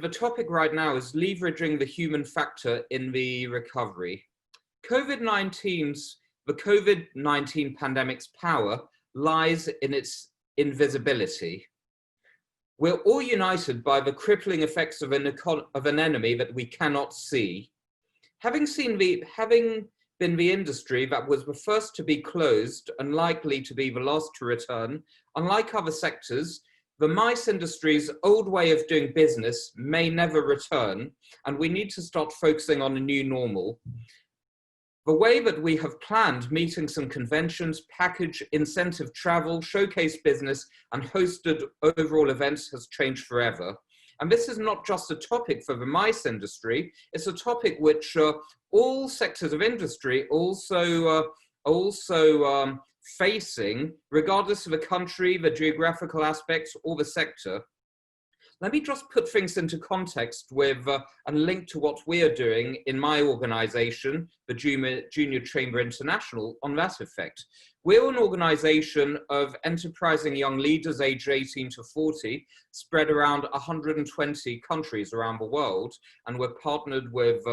the topic right now is leveraging the human factor in the recovery. The COVID-19 pandemic's power lies in its invisibility. We're all united by the crippling effects of an enemy that we cannot see. Having been the industry that was the first to be closed and likely to be the last to return, unlike other sectors, the MICE industry's old way of doing business may never return, and we need to start focusing on a new normal. The way that we have planned meetings and conventions, package incentive travel, showcase business, and hosted overall events has changed forever. And this is not just a topic for the MICE industry, it's a topic which all sectors of industry also facing, regardless of the country, the geographical aspects, or the sector. Let me just put things into context with and link to what we are doing in my organization, the Junior Chamber International, on that effect. We're an organization of enterprising young leaders aged 18 to 40, spread around 120 countries around the world, and we're partnered with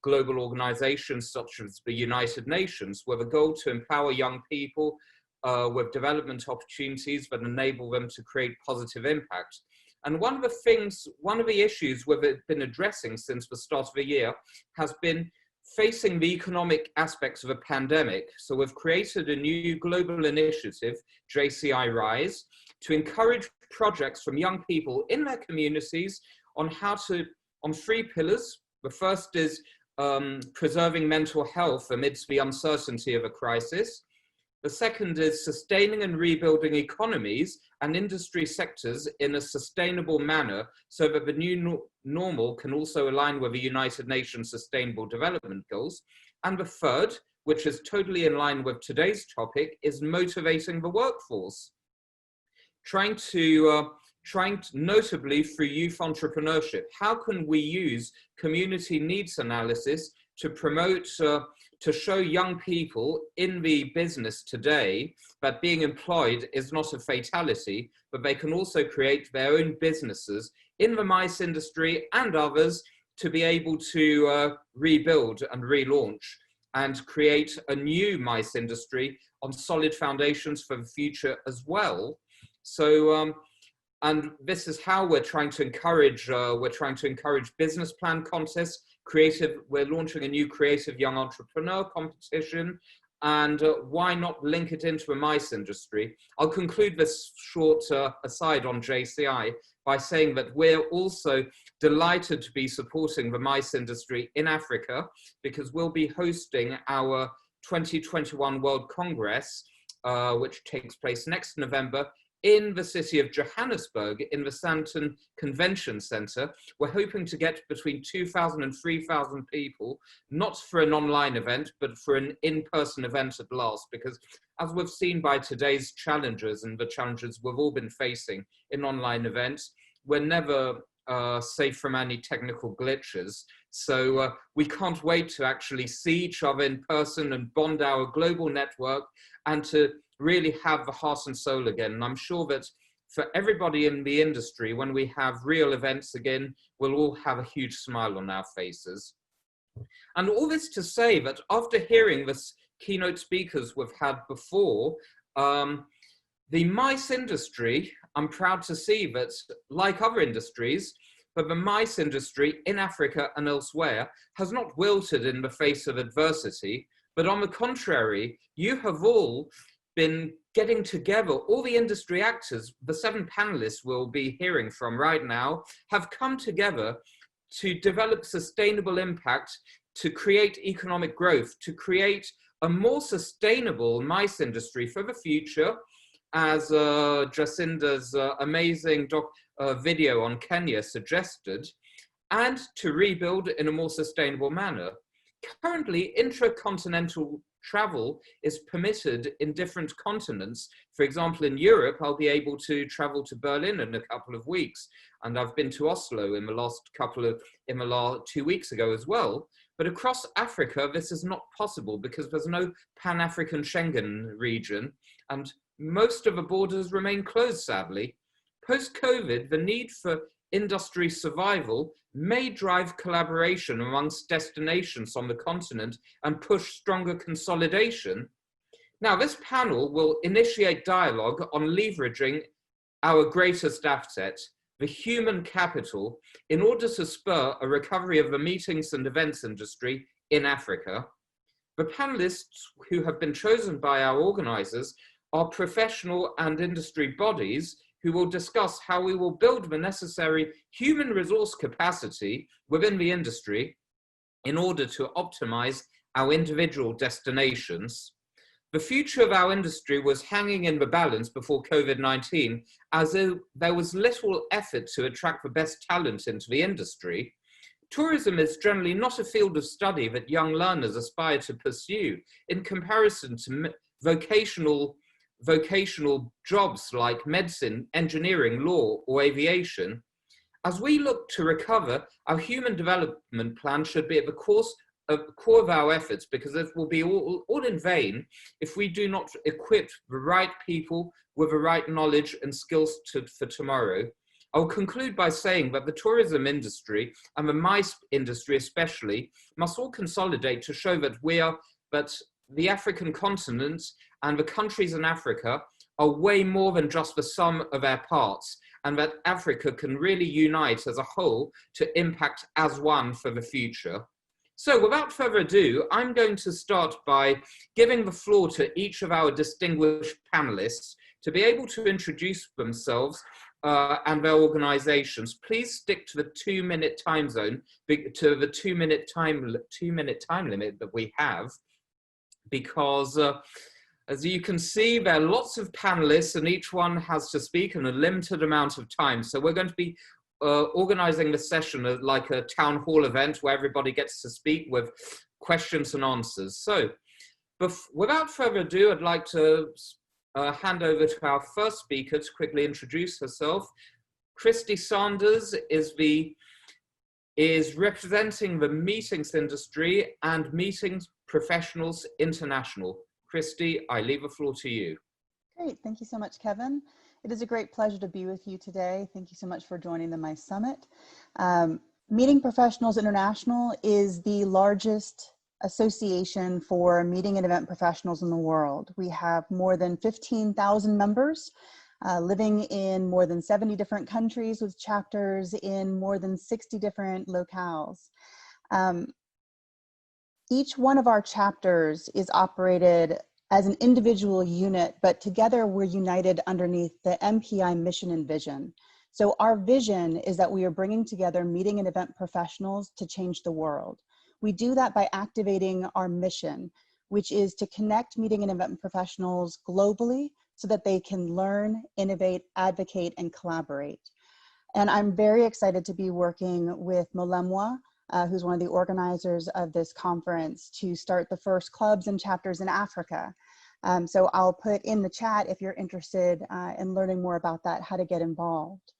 global organizations such as the United Nations, with a goal to empower young people with development opportunities that enable them to create positive impact. And one of the issues we've been addressing since the start of the year has been facing the economic aspects of a pandemic. So we've created a new global initiative, JCI Rise, to encourage projects from young people in their communities on three pillars. The first is preserving mental health amidst the uncertainty of a crisis. The second is sustaining and rebuilding economies and industry sectors in a sustainable manner so that the new normal can also align with the United Nations Sustainable Development Goals. And the third, which is totally in line with today's topic, is motivating the workforce. Trying to notably through youth entrepreneurship, how can we use community needs analysis to promote to show young people in the business today that being employed is not a fatality, but they can also create their own businesses in the MICE industry and others to be able to rebuild and relaunch and create a new MICE industry on solid foundations for the future as well. So, and this is how we're trying to encourage business plan contests. We're launching a new creative young entrepreneur competition, and why not link it into a MICE industry? I'll conclude this short aside on JCI by saying that we're also delighted to be supporting the MICE industry in Africa, because we'll be hosting our 2021 World Congress, which takes place next November, in the city of Johannesburg, in the Sandton Convention Center. We're hoping to get between 2,000 and 3,000 people, not for an online event, but for an in-person event at last, because as we've seen by today's challenges and the challenges we've all been facing in online events, we're never safe from any technical glitches. So we can't wait to actually see each other in person and bond our global network and to really have the heart and soul again. And I'm sure that for everybody in the industry, when we have real events again, we'll all have a huge smile on our faces. And all this to say that after hearing this keynote speakers we've had before, the MICE industry, I'm proud to see that, like other industries, but the MICE industry in Africa and elsewhere has not wilted in the face of adversity, but on the contrary, you have all been getting together, all the industry actors, the 7 panelists we'll be hearing from right now, have come together to develop sustainable impact, to create economic growth, to create a more sustainable MICE industry for the future, as Jacinda's amazing video on Kenya suggested, and to rebuild in a more sustainable manner. Currently, intracontinental travel is permitted in different continents. For example, in Europe, I'll be able to travel to Berlin in a couple of weeks, and I've been to Oslo in the last 2 weeks ago as well. But across Africa, this is not possible because there's no Pan-African Schengen region, and most of the borders remain closed, sadly. Post-COVID, the need for industry survival may drive collaboration amongst destinations on the continent and push stronger consolidation. Now, this panel will initiate dialogue on leveraging our greatest asset, the human capital, in order to spur a recovery of the meetings and events industry in Africa. The panelists who have been chosen by our organizers are professional and industry bodies who will discuss how we will build the necessary human resource capacity within the industry in order to optimize our individual destinations. The future of our industry was hanging in the balance before COVID-19, as there was little effort to attract the best talent into the industry. Tourism is generally not a field of study that young learners aspire to pursue in comparison to vocational jobs like medicine, engineering, law, or aviation. As we look to recover, our human development plan should be at the core of our efforts, because it will be all in vain if we do not equip the right people with the right knowledge and skills for tomorrow. I will conclude by saying that the tourism industry and the MICE industry especially must all consolidate to show that the African continent and the countries in Africa are way more than just the sum of their parts, and that Africa can really unite as a whole to impact as one for the future. So without further ado, I'm going to start by giving the floor to each of our distinguished panelists to be able to introduce themselves and their organizations. Please stick to the 2-minute time zone, to the 2-minute time limit that we have, because as you can see, there are lots of panelists and each one has to speak in a limited amount of time. So we're going to be organizing the session like a town hall event where everybody gets to speak with questions and answers. So without further ado, I'd like to hand over to our first speaker to quickly introduce herself. Kristi Sanders is representing the meetings industry and Meetings Professionals International. Kristi, I leave the floor to you. Great, thank you so much, Kevin. It is a great pleasure to be with you today. Thank you so much for joining the MICE Summit. Meeting Professionals International is the largest association for meeting and event professionals in the world. We have more than 15,000 members living in more than 70 different countries with chapters in more than 60 different locales. Each one of our chapters is operated as an individual unit, but together we're united underneath the MPI mission and vision. So our vision is that we are bringing together meeting and event professionals to change the world. We do that by activating our mission, which is to connect meeting and event professionals globally so that they can learn, innovate, advocate, and collaborate. And I'm very excited to be working with Molemwa, who's one of the organizers of this conference, to start the first clubs and chapters in Africa. So I'll put in the chat if you're interested in learning more about that, how to get involved.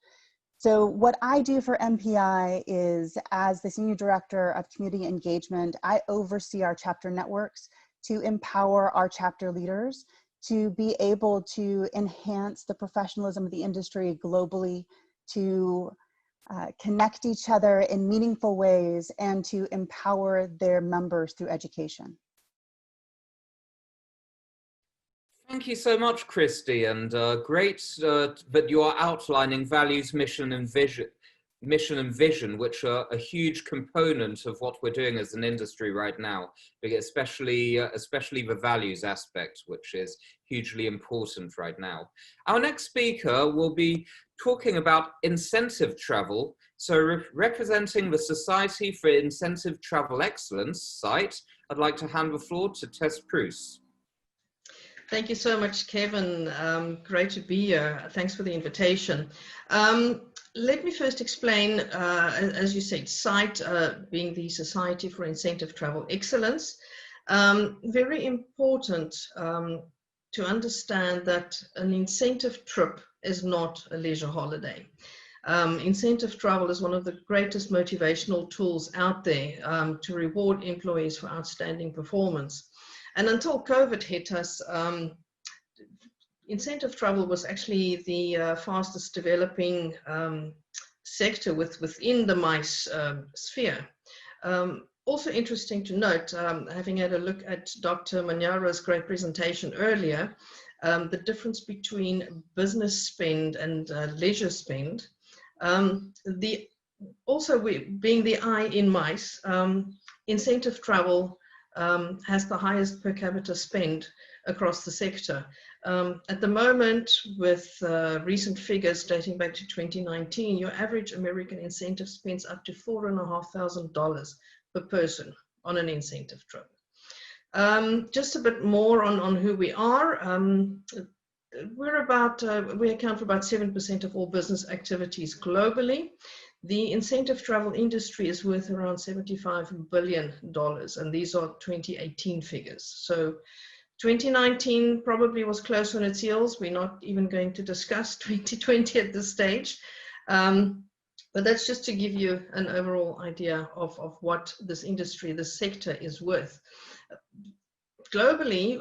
So what I do for MPI is, as the Senior Director of Community Engagement, I oversee our chapter networks to empower our chapter leaders to be able to enhance the professionalism of the industry globally, to connect each other in meaningful ways, and to empower their members through education. Thank you so much, Kristi, and great that you are outlining values, mission and vision, which are a huge component of what we're doing as an industry right now, especially the values aspect, which is hugely important right now. Our next speaker will be talking about incentive travel. So representing the Society for Incentive Travel Excellence site, I'd like to hand the floor to Tess Pruce. Thank you so much, Kevin. Great to be here. Thanks for the invitation. Let me first explain, as you said, SITE being the Society for Incentive Travel Excellence. Very important to understand that an incentive trip is not a leisure holiday. Incentive travel is one of the greatest motivational tools out there to reward employees for outstanding performance. And until COVID hit us, incentive travel was actually the fastest developing sector within the MICE sphere. Also interesting to note, having had a look at Dr. Manyaro's great presentation earlier, the difference between business spend and leisure spend. Also, being the I in MICE, incentive travel has the highest per capita spend across the sector. At the moment, with recent figures dating back to 2019, your average American incentive spends up to $4,500 per person on an incentive trip. Just a bit more on who we are. We account for about 7% of all business activities globally. The incentive travel industry is worth around $75 billion, and these are 2018 figures. So 2019 probably was close on its heels. We're not even going to discuss 2020 at this stage. But that's just to give you an overall idea of what this industry, this sector is worth. Globally,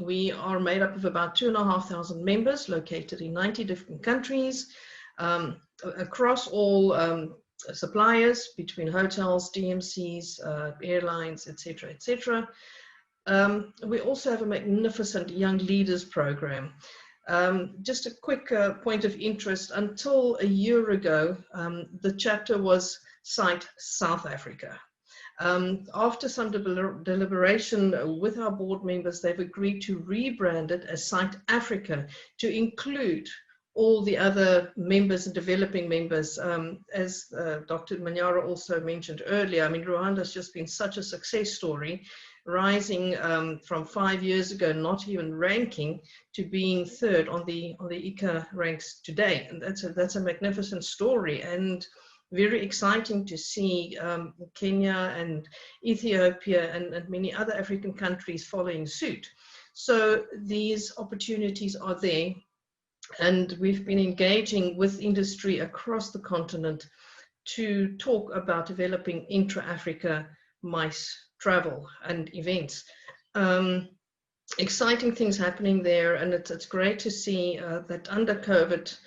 we are made up of about 2,500 members located in 90 different countries, across all suppliers, between hotels, DMCs, airlines, etc., etc. We also have a magnificent Young Leaders program. Just a quick point of interest, until a year ago, the chapter was Site South Africa. After some deliberation with our board members, they've agreed to rebrand it as Site Africa to include all the other members and developing members. As Dr. Manyaro also mentioned earlier, I mean, Rwanda has just been such a success story, rising from 5 years ago, not even ranking, to being third on the Icca ranks today. And that's a magnificent story, and very exciting to see Kenya and Ethiopia and many other African countries following suit. So these opportunities are there, and we've been engaging with industry across the continent to talk about developing intra-Africa MICE travel and events. Exciting things happening there, and it's great to see that under COVID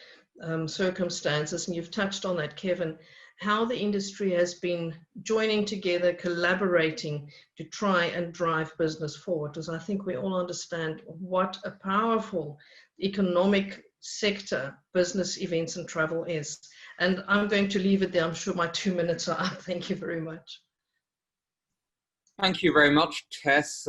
circumstances, and you've touched on that, Kevan, how the industry has been joining together, collaborating to try and drive business forward, because I think we all understand what a powerful economic sector business, events and travel is. And I'm going to leave it there. I'm sure my 2 minutes are up. Thank you very much. Thank you very much, Tess.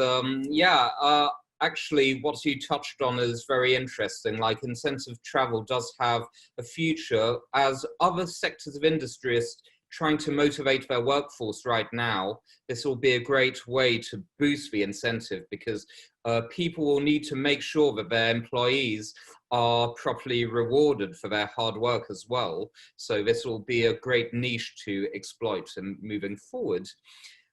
Actually, what you touched on is very interesting. Like, incentive travel does have a future, as other sectors of industry are trying to motivate their workforce right now. This will be a great way to boost the incentive, because people will need to make sure that their employees are properly rewarded for their hard work as well. So this will be a great niche to exploit and moving forward.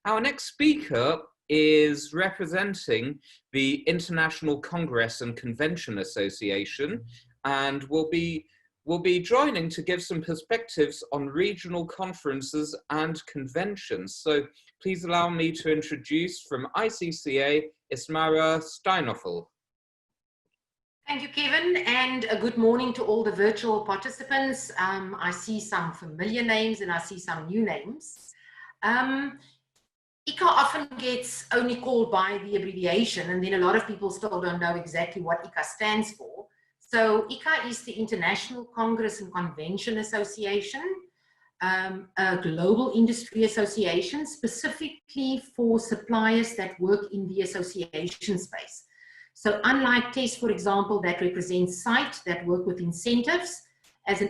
Our next speaker is representing the International Congress and Convention Association, and will be joining to give some perspectives on regional conferences and conventions. So please allow me to introduce from ICCA, Esmare Steinhöfel. Thank you, Kevan, and a good morning to all the virtual participants. I see some familiar names and I see some new names. Icca often gets only called by the abbreviation, and then a lot of people still don't know exactly what Icca stands for. So Icca is the International Congress and Convention Association, a global industry association specifically for suppliers that work in the association space. So unlike Tess, for example, that represents SITE, that work with incentives, as an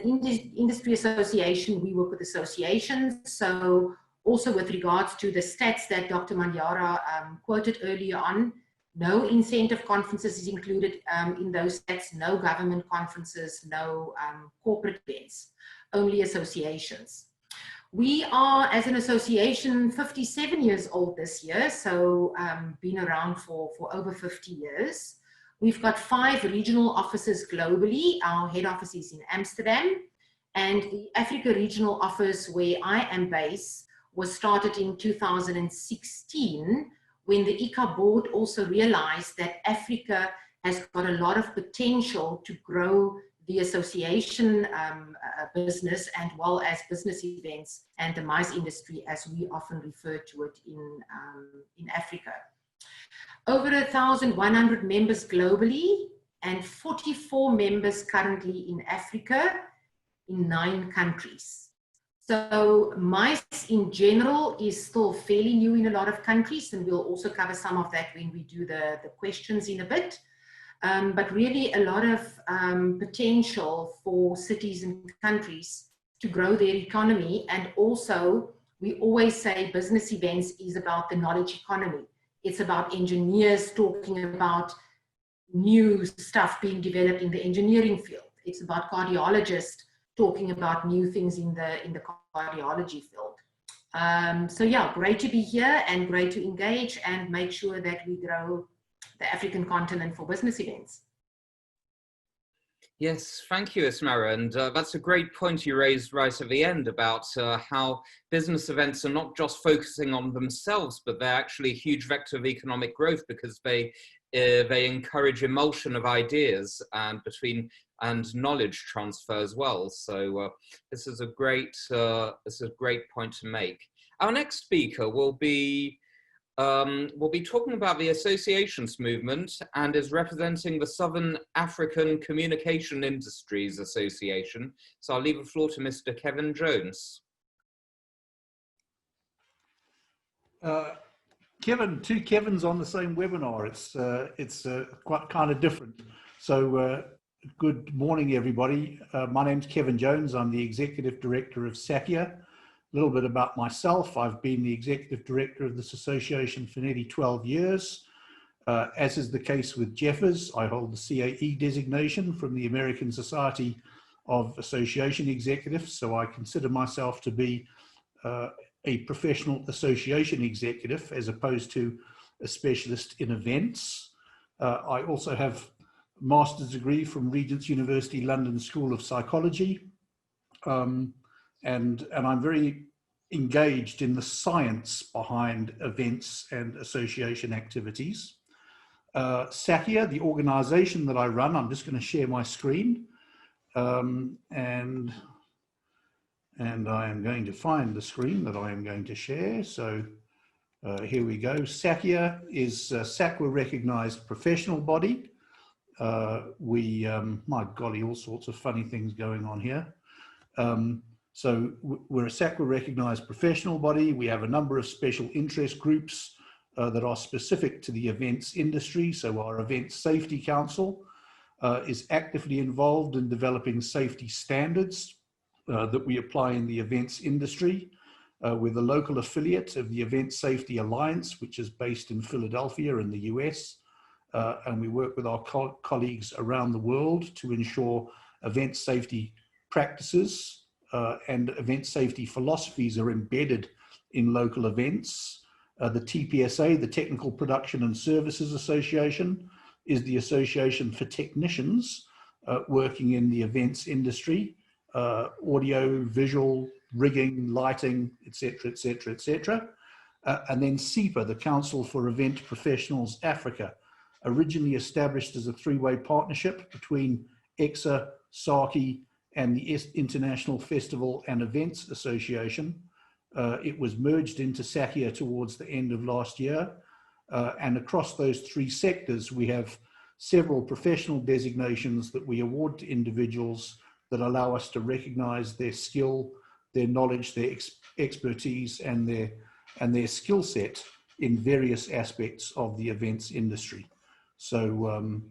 industry association, we work with associations. So also with regards to the stats that Dr. Manyara quoted earlier on, no incentive conferences is included in those stats, no government conferences, no corporate events, only associations. We are, as an association, 57 years old this year, so been around for over 50 years. We've got 5 regional offices globally. Our head office is in Amsterdam, and the Africa regional office, where I am based, was started in 2016, when the Icca board also realized that Africa has got a lot of potential to grow the association business, and well as business events and the MICE industry, as we often refer to it in Africa. Over 1,100 members globally and 44 members currently in Africa in 9 countries. So MICE in general is still fairly new in a lot of countries, and we'll also cover some of that when we do the questions in a bit. But really a lot of potential for cities and countries to grow their economy. And also, we always say business events is about the knowledge economy. It's about engineers talking about new stuff being developed in the engineering field. It's about cardiologists talking about new things in the cardiology field. So yeah, great to be here and great to engage and make sure that we grow the African continent for business events. Yes, thank you, Esmare. And that's a great point you raised right at the end about how business events are not just focusing on themselves, but they're actually a huge vector of economic growth because they encourage emulsion of ideas and knowledge transfer as well. So this is a great point to make. Our next speaker will be talking about the associations movement and is representing the Southern African Communication Industries Association. So I'll leave the floor to Mr. Kevan Jones. Kevan, 2 Kevins on the same webinar. It's quite kind of different. So good morning, everybody. My name's Kevan Jones. I'm the Executive Director of SACIA. A little bit about myself. I've been the Executive Director of this association for nearly 12 years. As is the case with Jeffers, I hold the CAE designation from the American Society of Association Executives, so I consider myself to be a professional association executive as opposed to a specialist in events. I also have a master's degree from Regent's University London School of Psychology. And I'm very engaged in the science behind events and association activities. SACIA, the organization that I run, I'm just going to share my screen. And I am going to find the screen that I am going to share. So here we go. SACIA is a SACWA recognized professional body. My golly, all sorts of funny things going on here. So we're a SACWA recognized professional body. We have a number of special interest groups that are specific to the events industry. So our Events Safety Council is actively involved in developing safety standards that we apply in the events industry. We're the local affiliate of the Events Safety Alliance, which is based in Philadelphia in the US. And we work with our colleagues around the world to ensure event safety practices and event safety philosophies are embedded in local events. The TPSA, the Technical Production and Services Association, is the association for technicians working in the events industry, audio, visual, rigging, lighting, etc., etc., etc. And then CEPA, the Council for Event Professionals Africa, originally established as a 3-way partnership between Icca, SACIA, and the International Festival and Events Association. It was merged into SACIA towards the end of last year. And across those 3 sectors, we have several professional designations that we award to individuals that allow us to recognize their skill, their knowledge, their expertise, and their skill set in various aspects of the events industry. So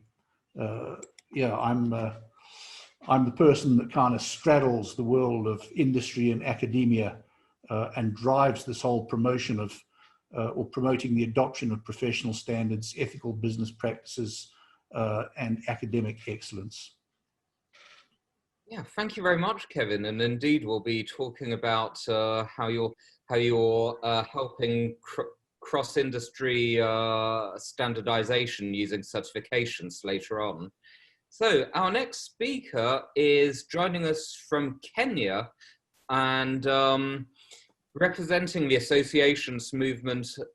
yeah, I'm the person that kind of straddles the world of industry and academia and drives this whole promotion of or promoting the adoption of professional standards, ethical business practices, and academic excellence. Yeah, thank you very much, Kevan. And indeed, we'll be talking about how you're helping cross-industry standardization using certifications later on. So our next speaker is joining us from Kenya and representing the associations movement as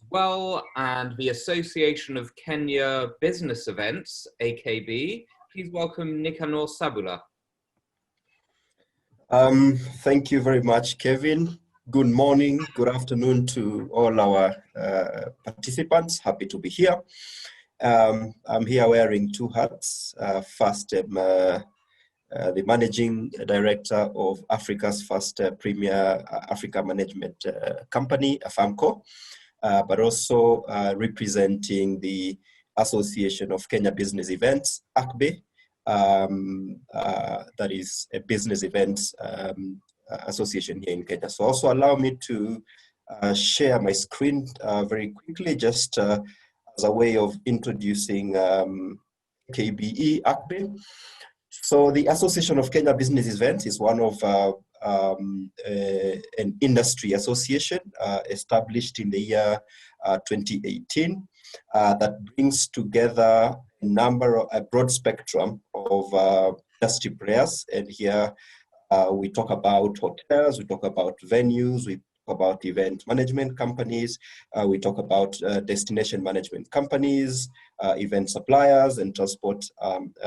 well, and the Association of Kenya Business Events, AKB, please welcome Nicanor Sabula. Thank you very much, Kevin. Good morning, good afternoon to all our participants. Happy to be here. I'm here wearing two hats. First, I'm the Managing Director of Africa's first premier Africa management company, AFAMCO, but also representing the Association of Kenya Business Events, AKBE, that is a business events association here in Kenya. So also allow me to share my screen very quickly, just as a way of introducing KBE AKBE. So the Association of Kenya Business Events is one of an industry association established in the year 2018 that brings together a broad spectrum of industry players. And here we talk about hotels, we talk about venues, we talk about event management companies, we talk about destination management companies, event suppliers, and transport and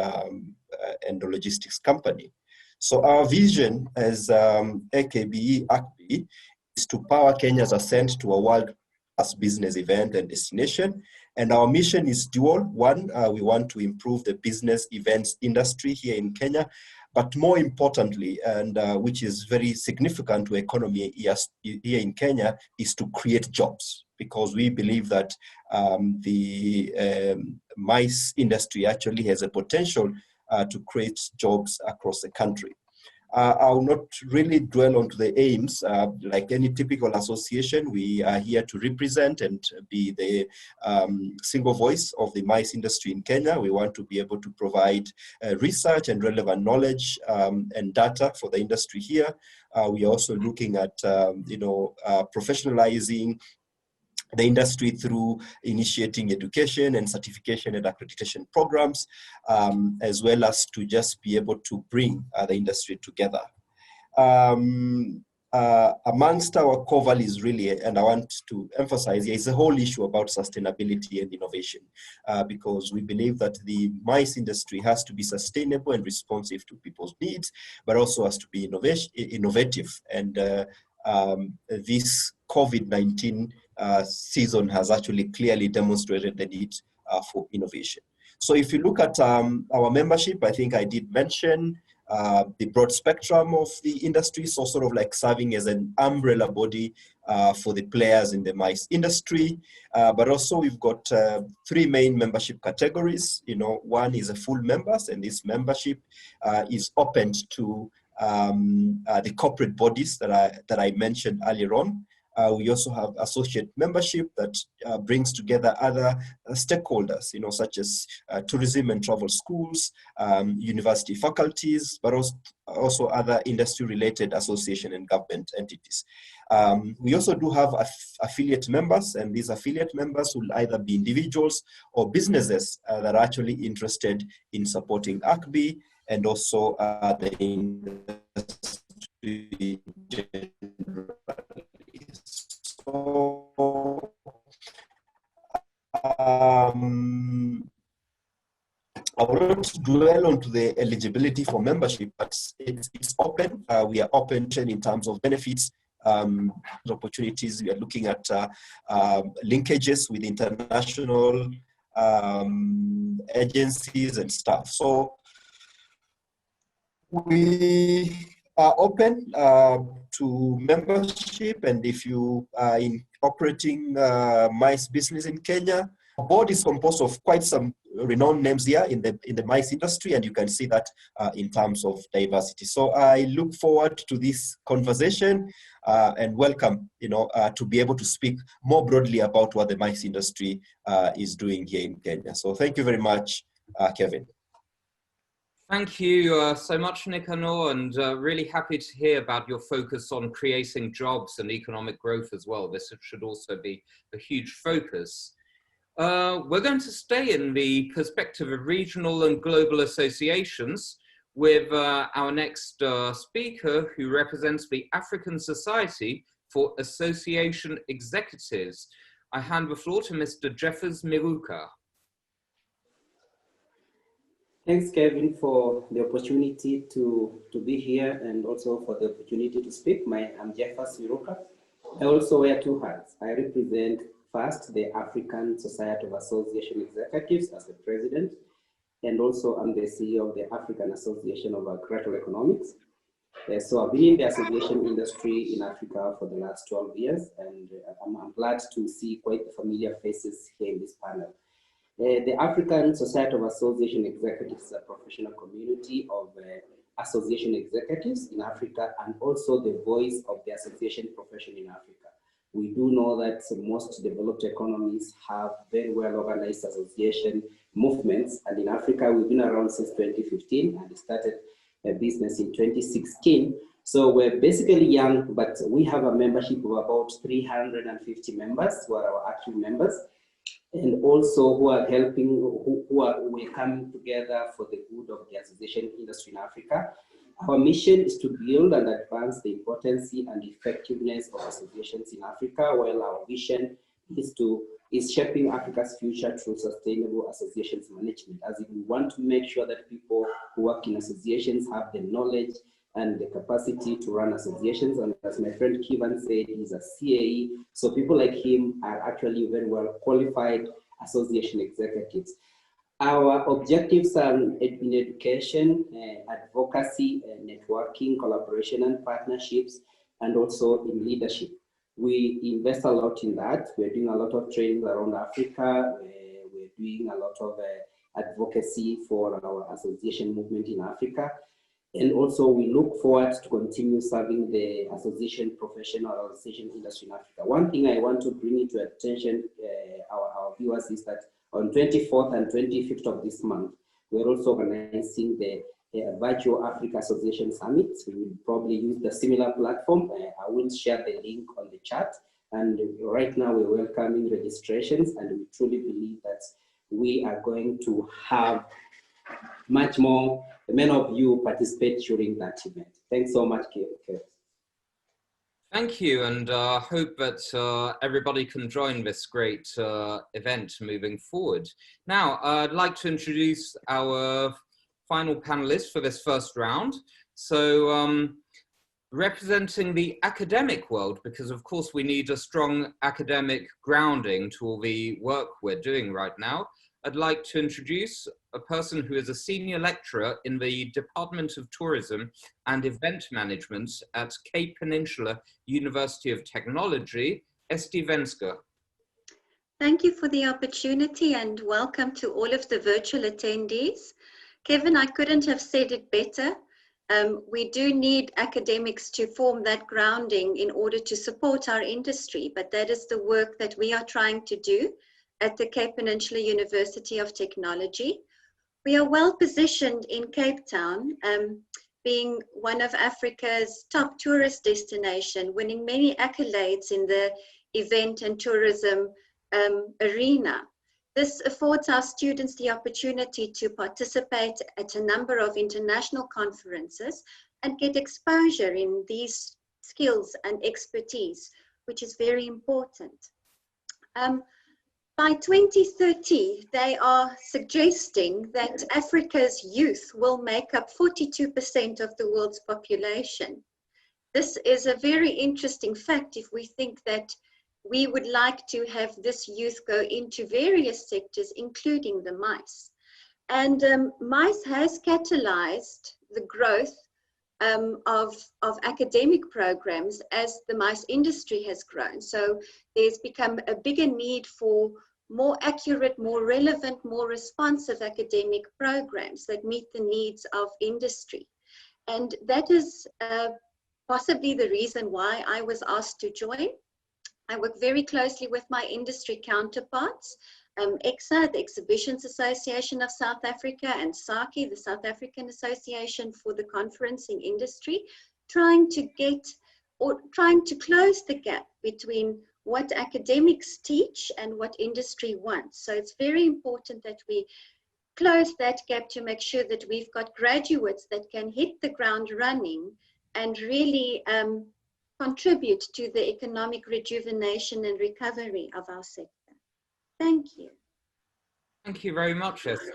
logistics company. So our vision as AKBE AKBE is to power Kenya's ascent to a world-class business event and destination. And our mission is dual. One, we want to improve the business events industry here in Kenya, but more importantly, and which is very significant to economy here in Kenya, is to create jobs, because we believe that the MICE industry actually has a potential to create jobs across the country. I will not really dwell onto the aims. Like any typical association, we are here to represent and be the single voice of the MICE industry in Kenya. We want to be able to provide research and relevant knowledge and data for the industry here. We are also looking at professionalizing the industry through initiating education and certification and accreditation programs, as well as to just be able to bring the industry together. Amongst our core values really, and I want to emphasize here, is the whole issue about sustainability and innovation, because we believe that the MICE industry has to be sustainable and responsive to people's needs, but also has to be innovative. And this COVID-19 season has actually clearly demonstrated the need for innovation. So if you look at our membership, I think I did mention the broad spectrum of the industry, so sort of like serving as an umbrella body for the players in the MICE industry. But also we've got three main membership categories. One is a full members, and this membership is open to the corporate bodies that I mentioned earlier on. We also have associate membership that brings together other stakeholders, such as tourism and travel schools, university faculties, but also other industry-related association and government entities. We also do have affiliate members, and these affiliate members will either be individuals or businesses that are actually interested in supporting AKBE and also the industry generally. So, I will not dwell onto the eligibility for membership, but it's open. We are open in terms of benefits, opportunities. We are looking at linkages with international agencies and stuff. So we are open to membership, and if you are operating MICE business in Kenya, the board is composed of quite some renowned names here in the MICE industry, and you can see that in terms of diversity. So I look forward to this conversation and welcome, to be able to speak more broadly about what the MICE industry is doing here in Kenya. So thank you very much, Kevin. Thank you so much, Nicanor, and really happy to hear about your focus on creating jobs and economic growth as well. This should also be a huge focus. We're going to stay in the perspective of regional and global associations with our next speaker, who represents the African Society for Association Executives. I hand the floor to Mr. Jeffers Miruka. Thanks, Kevin, for the opportunity to be here and also for the opportunity to speak. I'm Jeffers Miruka. I also wear two hats. I represent first the African Society of Association Executives as the president, and also I'm the CEO of the African Association of Agricultural Economics. So I've been in the association industry in Africa for the last 12 years, and I'm glad to see quite familiar faces here in this panel. The African Society of Association Executives is a professional community of association executives in Africa, and also the voice of the association profession in Africa. We do know that most developed economies have very well organized association movements, and in Africa we've been around since 2015 and started a business in 2016. So we're basically young, but we have a membership of about 350 members who are our active members, and also who are helping, we're coming together for the good of the association industry in Africa. Our mission is to build and advance the importance and effectiveness of associations in Africa, while our vision is shaping Africa's future through sustainable associations management, as we want to make sure that people who work in associations have the knowledge and the capacity to run associations. And as my friend Kevan said, he's a CAE, so people like him are actually very well qualified association executives. Our objectives are in education, advocacy, networking, collaboration and partnerships, and also in leadership. We invest a lot in that. We're doing a lot of trainings around Africa. We're doing a lot of advocacy for our association movement in Africa. And also we look forward to continue serving the association professional or association industry in Africa. One thing I want to bring into attention our viewers is that on 24th and 25th of this month, we're also organizing the Virtual Africa Association Summit. We will probably use the similar platform. I will share the link on the chat. And right now we're welcoming registrations, and we truly believe that we are going to have much more, many of you participate during that event. Thanks so much, Kev. Thank you, and hope that everybody can join this great event moving forward. Now, I'd like to introduce our final panelists for this first round. So, representing the academic world, because of course we need a strong academic grounding to all the work we're doing right now, I'd like to introduce a person who is a senior lecturer in the Department of Tourism and Event Management at Cape Peninsula University of Technology, Esti Venske. Thank you for the opportunity and welcome to all of the virtual attendees. Kevin, I couldn't have said it better. We do need academics to form that grounding in order to support our industry, but that is the work that we are trying to do at the Cape Peninsula University of Technology. We are well positioned in Cape Town, being one of Africa's top tourist destinations, winning many accolades in the event and tourism arena. This affords our students the opportunity to participate at a number of international conferences and get exposure in these skills and expertise, which is very important. By 2030, they are suggesting that Africa's youth will make up 42% of the world's population. This is a very interesting fact if we think that we would like to have this youth go into various sectors, including the MICE. And MICE has catalyzed the growth of academic programs as the MICE industry has grown. So there's become a bigger need for more accurate, more relevant, more responsive academic programs that meet the needs of industry. And that is possibly the reason why I was asked to join. I work very closely with my industry counterparts, Icca, the Exhibitions Association of South Africa, and SACIA, the South African Association for the Conferencing Industry, trying to close the gap between what academics teach and what industry wants. So it's very important that we close that gap to make sure that we've got graduates that can hit the ground running and really contribute to the economic rejuvenation and recovery of our sector. Thank you. Thank you very much, Esti.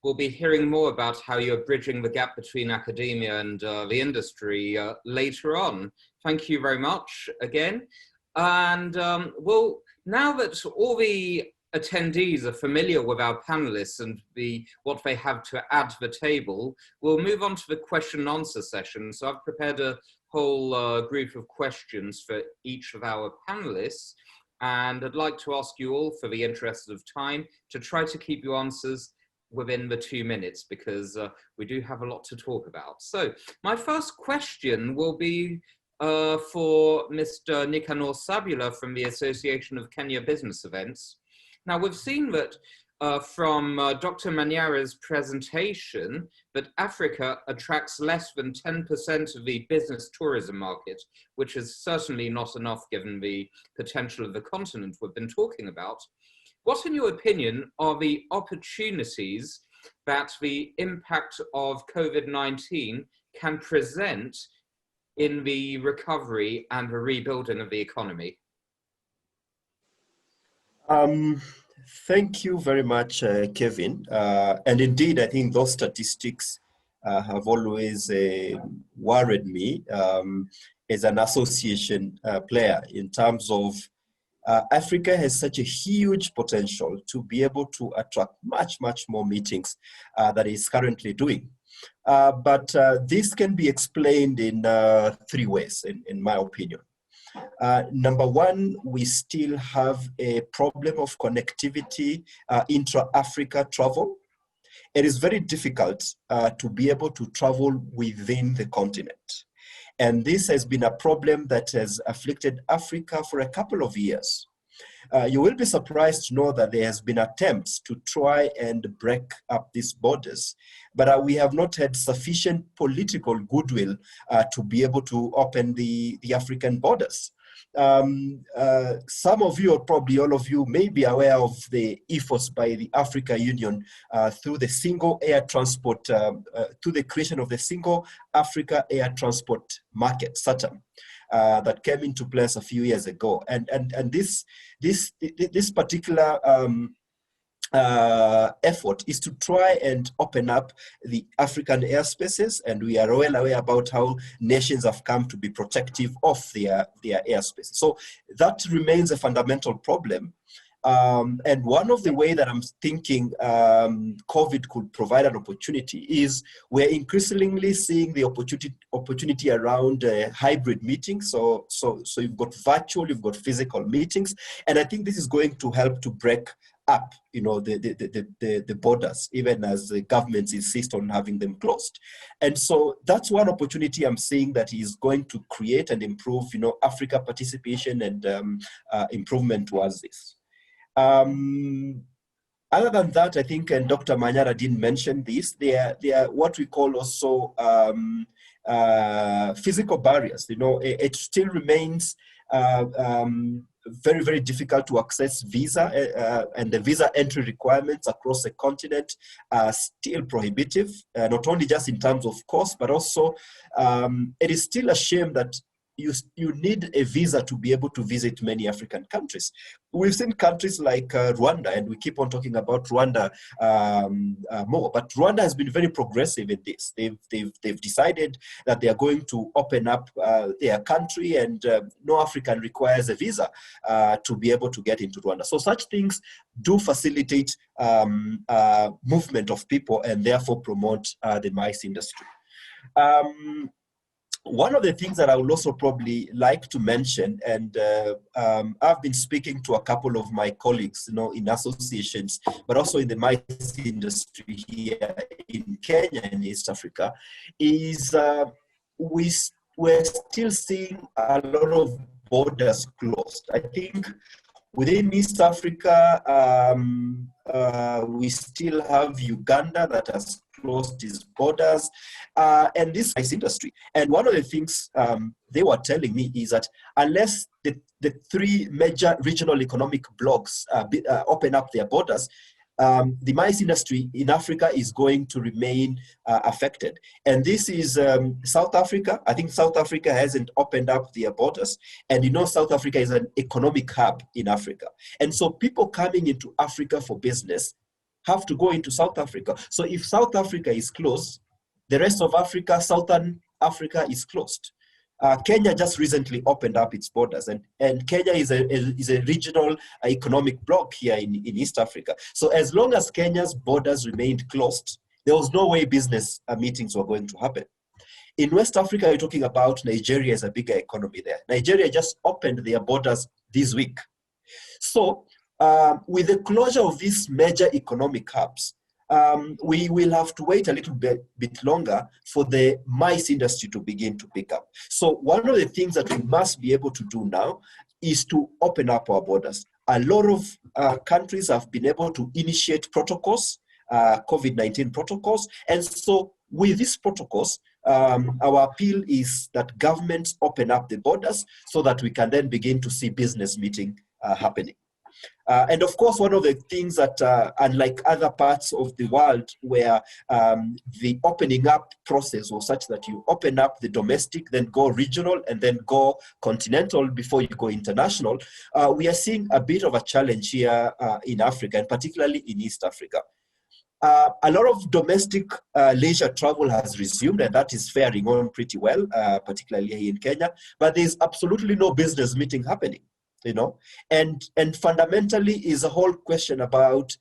we'll be hearing more about how you're bridging the gap between academia and the industry later on. Thank you very much again. And well, now that all the attendees are familiar with our panelists and what they have to add to the table, we'll move on to the question and answer session. So I've prepared a whole group of questions for each of our panelists. And I'd like to ask you all, for the interest of time, to try to keep your answers within the 2 minutes, because we do have a lot to talk about. So my first question will be for Mr. Nicanor Sabula from the Association of Kenya Business Events. Now, we've seen that from Dr. Manyara's presentation that Africa attracts less than 10% of the business tourism market, which is certainly not enough given the potential of the continent we've been talking about. What, in your opinion, are the opportunities that the impact of COVID-19 can present in the recovery and the rebuilding of the economy? Thank you very much, Kevin. And indeed, I think those statistics have always worried me as an association player, in terms of Africa has such a huge potential to be able to attract much more meetings than it's currently doing. But this can be explained in 3 ways, in my opinion. Number one, we still have a problem of connectivity, intra-Africa travel. It is very difficult to be able to travel within the continent. And this has been a problem that has afflicted Africa for a couple of years. You will be surprised to know that there has been attempts to try and break up these borders, but we have not had sufficient political goodwill to be able to open the African borders. Some of you, or probably all of you, may be aware of the efforts by the Africa Union through the single air transport, through the creation of the single Africa air transport market, SACIA, that came into place a few years ago. And this particular effort is to try and open up the African airspaces, and we are well aware about how nations have come to be protective of their airspaces. So that remains a fundamental problem. And one of the ways that I'm thinking COVID could provide an opportunity is we're increasingly seeing the opportunity around hybrid meetings. So you've got virtual, you've got physical meetings, and I think this is going to help to break up, you know, the borders, even as the governments insist on having them closed. And so that's one opportunity I'm seeing that is going to create and improve, you know, Africa participation and improvement towards this. Other than that, I think, and Dr. Manyara didn't mention this, they are what we call also physical barriers. You know, it still remains very difficult to access visa, and the visa entry requirements across the continent are still prohibitive, not only just in terms of cost, but also it is still a shame that you need a visa to be able to visit many African countries. We've seen countries like Rwanda, and we keep on talking about Rwanda more, but Rwanda has been very progressive in this. They've decided that they are going to open up their country, and no African requires a visa to be able to get into Rwanda. So such things do facilitate movement of people and therefore promote the MICE industry. One of the things that I would also probably like to mention, and I've been speaking to a couple of my colleagues, you know, in associations, but also in the MICE industry here in Kenya and East Africa, is we're still seeing a lot of borders closed. I think within East Africa, we still have Uganda that has closed its borders, and this MICE industry. And one of the things they were telling me is that unless the 3 major regional economic blocs open up their borders, the MICE industry in Africa is going to remain affected. And this is South Africa. I think South Africa hasn't opened up their borders. And you know, South Africa is an economic hub in Africa. And so people coming into Africa for business have to go into South Africa. So if South Africa is closed, the rest of Africa, Southern Africa is closed. Kenya just recently opened up its borders, and Kenya is a regional economic bloc here in East Africa. So as long as Kenya's borders remained closed, there was no way business meetings were going to happen. In West Africa, you're talking about Nigeria as a bigger economy there. Nigeria just opened their borders this week. So with the closure of these major economic hubs, we will have to wait a little bit longer for the mice industry to begin to pick up. So one of the things that we must be able to do now is to open up our borders. A lot of countries have been able to initiate protocols, COVID-19 protocols. And so with these protocols, our appeal is that governments open up the borders so that we can then begin to see business meeting happening. And of course, one of the things that, unlike other parts of the world where the opening up process was such that you open up the domestic, then go regional, and then go continental before you go international, we are seeing a bit of a challenge here in Africa, and particularly in East Africa. A lot of domestic leisure travel has resumed, and that is faring on pretty well, particularly here in Kenya, but there's absolutely no business meeting happening. You know, and fundamentally is a whole question about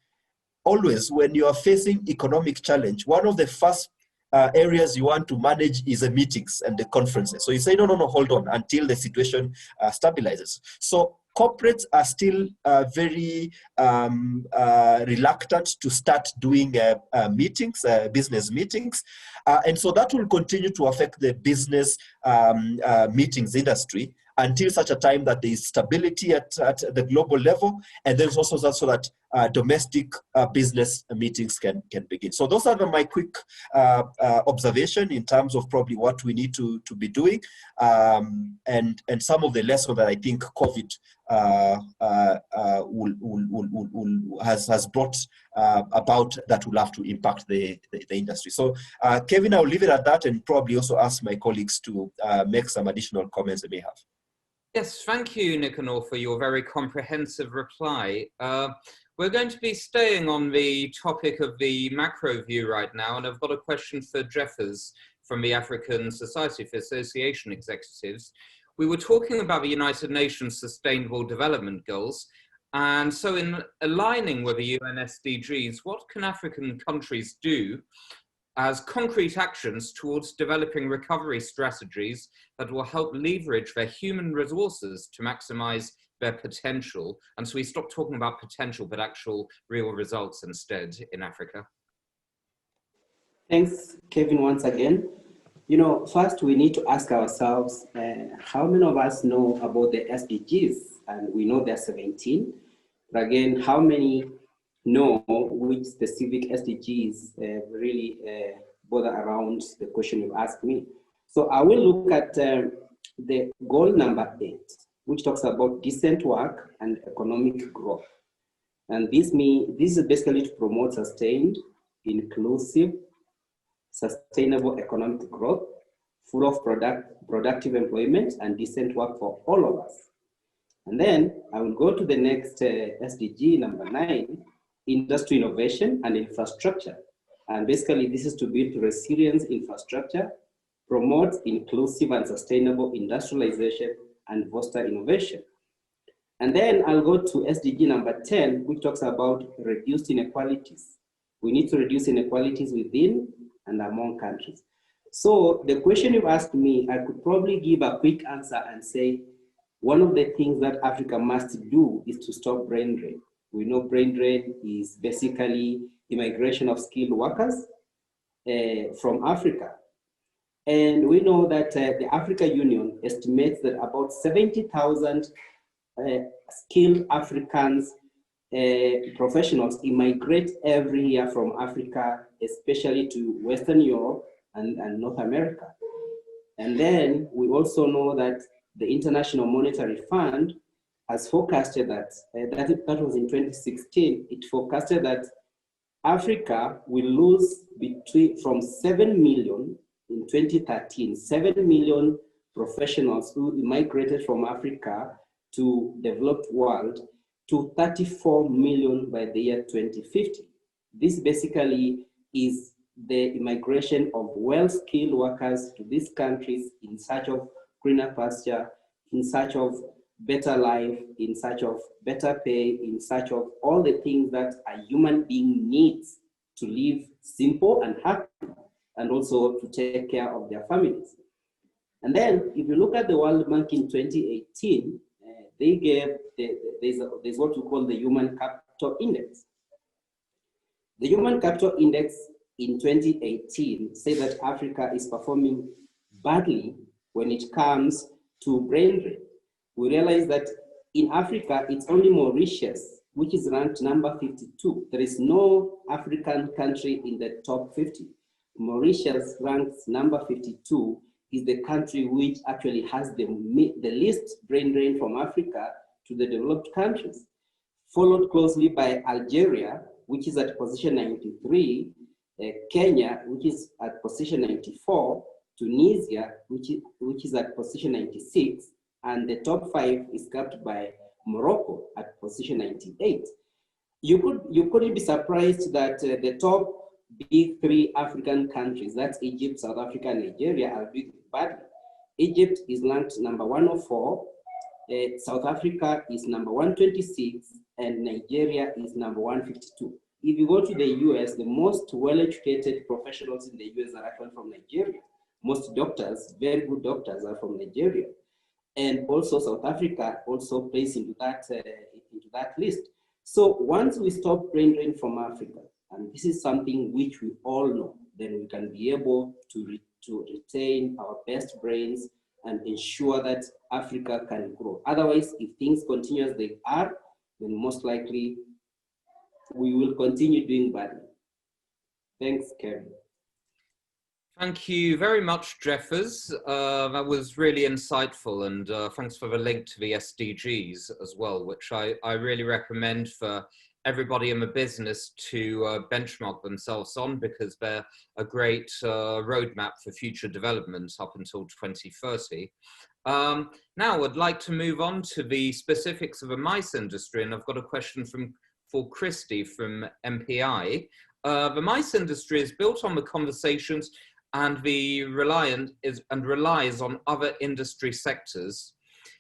always when you are facing economic challenge, one of the first areas you want to manage is the meetings and the conferences. So you say, no, hold on until the situation stabilizes. So corporates are still very reluctant to start doing meetings, business meetings. And so that will continue to affect the business meetings industry until such a time that there is stability at the global level, and there's also so that domestic business meetings can begin. So those are my quick observation in terms of probably what we need to be doing, and some of the lessons that I think COVID has brought about that will have to impact the industry. So Kevin, I'll leave it at that, and probably also ask my colleagues to make some additional comments they may have. Yes, thank you, Nicanor, for your very comprehensive reply. We're going to be staying on the topic of the macro view right now, and I've got a question for Jeffers from the African Society for Association Executives. We were talking about the United Nations Sustainable Development Goals, and so in aligning with the UN SDGs, what can African countries do as concrete actions towards developing recovery strategies that will help leverage their human resources to maximize their potential? And so we stop talking about potential, but actual real results instead in Africa. Thanks, Kevin, once again. You know, first we need to ask ourselves, how many of us know about the SDGs? And we know there are 17. But again, how many know which specific SDGs really bother around the question you asked me? So I will look at the goal number 8, which talks about decent work and economic growth. And this is basically to promote sustained, inclusive, sustainable economic growth, full of productive employment and decent work for all of us. And then I will go to the next SDG number 9, industry innovation and infrastructure. And basically this is to build resilient infrastructure, promote inclusive and sustainable industrialization, and foster innovation. And then I'll go to SDG number 10, which talks about reduced inequalities. We need to reduce inequalities within and among countries. So the question you asked me, I could probably give a quick answer and say, one of the things that Africa must do is to stop brain drain. We know brain drain is basically immigration of skilled workers from Africa. And we know that the Africa Union estimates that about 70,000 skilled Africans professionals immigrate every year from Africa, especially to Western Europe and North America. And then we also know that the International Monetary Fund has forecasted that was in 2016, it forecasted that Africa will lose from 7 million in 2013, 7 million professionals who migrated from Africa to developed world to 34 million by the year 2050. This basically is the immigration of well-skilled workers to these countries in search of greener pasture, in search of better life, in search of better pay, in search of all the things that a human being needs to live simple and happy, and also to take care of their families. And then, if you look at the World Bank in 2018, they gave, there's what we call the Human Capital Index. The Human Capital Index in 2018 said that Africa is performing badly when it comes to brain drain. We realize that in Africa, it's only Mauritius, which is ranked number 52. There is no African country in the top 50. Mauritius, ranks number 52, is the country which actually has the least brain drain from Africa to the developed countries, followed closely by Algeria, which is at position 93, Kenya, which is at position 94, Tunisia, which is at position 96, and the top 5 is capped by Morocco at position 98. You couldn't be surprised that the top big 3 African countries, that's Egypt, South Africa, and Nigeria, are doing badly. Egypt is ranked number 104, South Africa is number 126, and Nigeria is number 152. If you go to the US, the most well-educated professionals in the US are actually from Nigeria. Most doctors, very good doctors, are from Nigeria. And also South Africa also plays into that list. So once we stop brain drain from Africa, and this is something which we all know, then we can be able to retain our best brains and ensure that Africa can grow. Otherwise, if things continue as they are, then most likely we will continue doing badly. Thanks, Kevin. Thank you very much, Jeffers. That was really insightful, and thanks for the link to the SDGs as well, which I really recommend for everybody in the business to benchmark themselves on, because they're a great roadmap for future development up until 2030. Now I'd like to move on to the specifics of the mice industry, and I've got a question for Kristi from MPI. The mice industry is built on the conversations and relies on other industry sectors.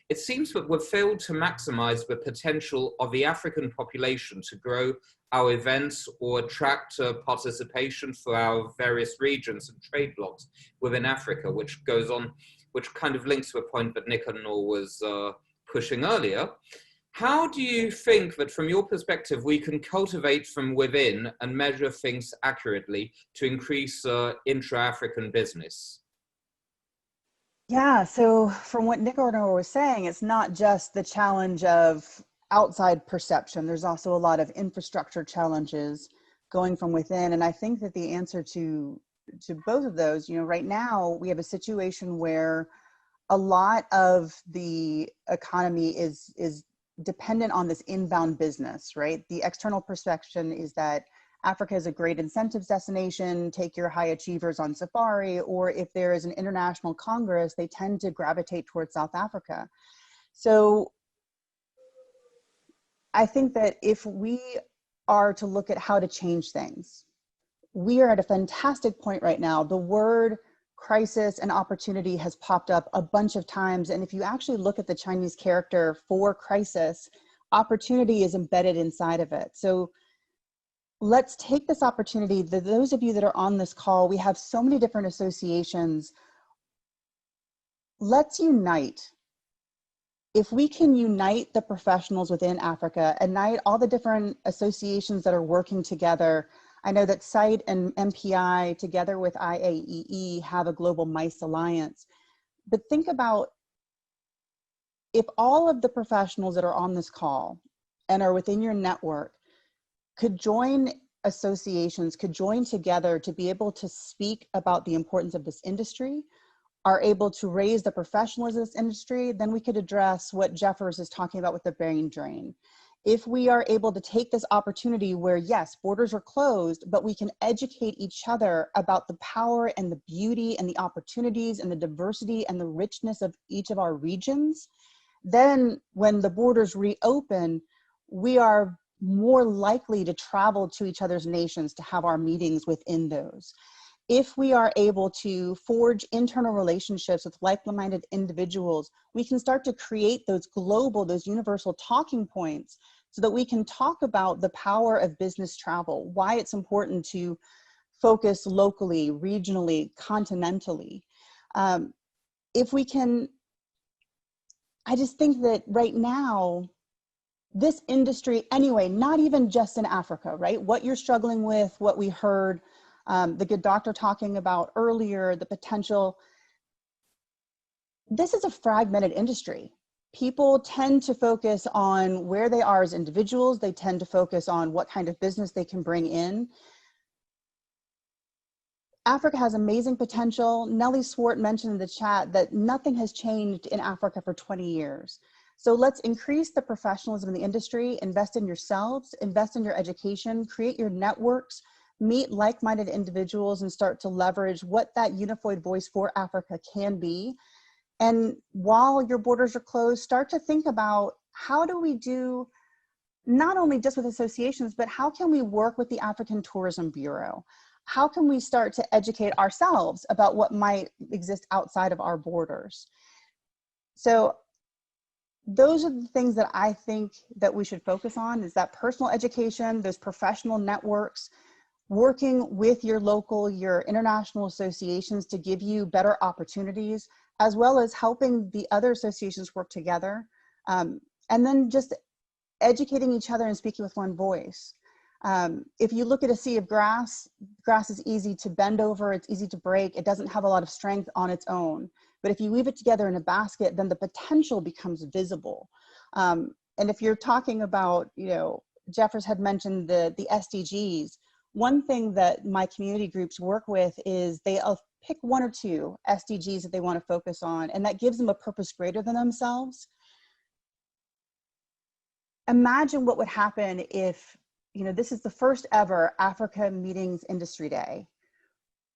It seems that we've failed to maximize the potential of the African population to grow our events or attract participation for our various regions and trade blocs within Africa, which kind of links to a point that Nicanor was pushing earlier. How do you think that, from your perspective, we can cultivate from within and measure things accurately to increase intra-African business? Yeah, so from what Nicanor was saying, it's not just the challenge of outside perception. There's also a lot of infrastructure challenges going from within. And I think that the answer to both of those, right now we have a situation where a lot of the economy is dependent on this inbound business, right? The external perception is that Africa is a great incentives destination, take your high achievers on safari, or if there is an international congress, they tend to gravitate towards South Africa. So I think that if we are to look at how to change things, we are at a fantastic point right now. The word crisis and opportunity has popped up a bunch of times. And if you actually look at the Chinese character for crisis, opportunity is embedded inside of it. So let's take this opportunity. Those of you that are on this call, we have so many different associations. Let's unite. If we can unite the professionals within Africa, unite all the different associations that are working together. I know that SITE and MPI, together with IAEE, have a Global Mice Alliance. But think about if all of the professionals that are on this call and are within your network could join associations, could join together to be able to speak about the importance of this industry, are able to raise the professionalism of this industry, then we could address what Jeffers is talking about with the brain drain. If we are able to take this opportunity where, yes, borders are closed, but we can educate each other about the power and the beauty and the opportunities and the diversity and the richness of each of our regions, then when the borders reopen, we are more likely to travel to each other's nations to have our meetings within those. If we are able to forge internal relationships with like-minded individuals, we can start to create those global, those universal talking points so that we can talk about the power of business travel, why it's important to focus locally, regionally, continentally. If we can, I just think that right now, this industry, anyway, not even just in Africa, right? What you're struggling with, what we heard the good doctor talking about earlier, the potential. This is a fragmented industry. People tend to focus on where they are as individuals. They tend to focus on what kind of business they can bring in. Africa has amazing potential. Nellie Swart mentioned in the chat that nothing has changed in Africa for 20 years. So let's increase the professionalism in the industry, invest in yourselves, invest in your education, create your networks, meet like-minded individuals, and start to leverage what that unified voice for Africa can be. And while your borders are closed, start to think about how do we do, not only just with associations, but how can we work with the African Tourism Bureau? How can we start to educate ourselves about what might exist outside of our borders? So those are the things that I think that we should focus on, is that personal education, those professional networks, working with your local, your international associations to give you better opportunities, as well as helping the other associations work together. And then just educating each other and speaking with one voice. If you look at a sea of grass, grass is easy to bend over, it's easy to break, it doesn't have a lot of strength on its own. But if you weave it together in a basket, then the potential becomes visible. And if you're talking about, you know, Jeffers had mentioned the SDGs, one thing that my community groups work with is they'll pick one or two SDGs that they want to focus on, and that gives them a purpose greater than themselves. Imagine what would happen if, you know, this is the first ever Africa Meetings Industry Day.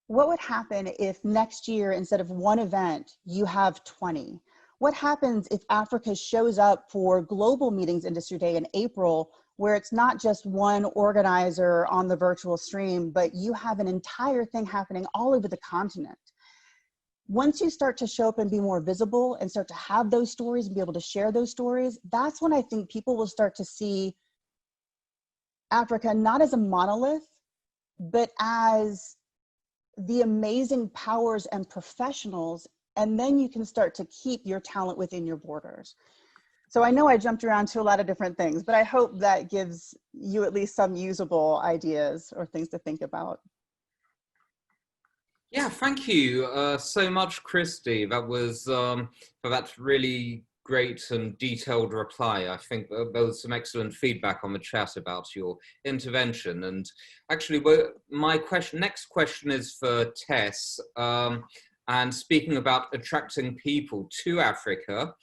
What would happen if next year, instead of one event, you have 20? What happens if Africa shows up for Global Meetings Industry Day in April, where it's not just one organizer on the virtual stream, but you have an entire thing happening all over the continent? Once you start to show up and be more visible and start to have those stories and be able to share those stories, that's when I think people will start to see Africa not as a monolith, but as the amazing powers and professionals, and then you can start to keep your talent within your borders. So I know I jumped around to a lot of different things, but I hope that gives you at least some usable ideas or things to think about. Yeah, thank you so much, Kristi. That was for that really great and detailed reply. I think there was some excellent feedback on the chat about your intervention. And actually, my next question is for Tess. And speaking about attracting people to Africa,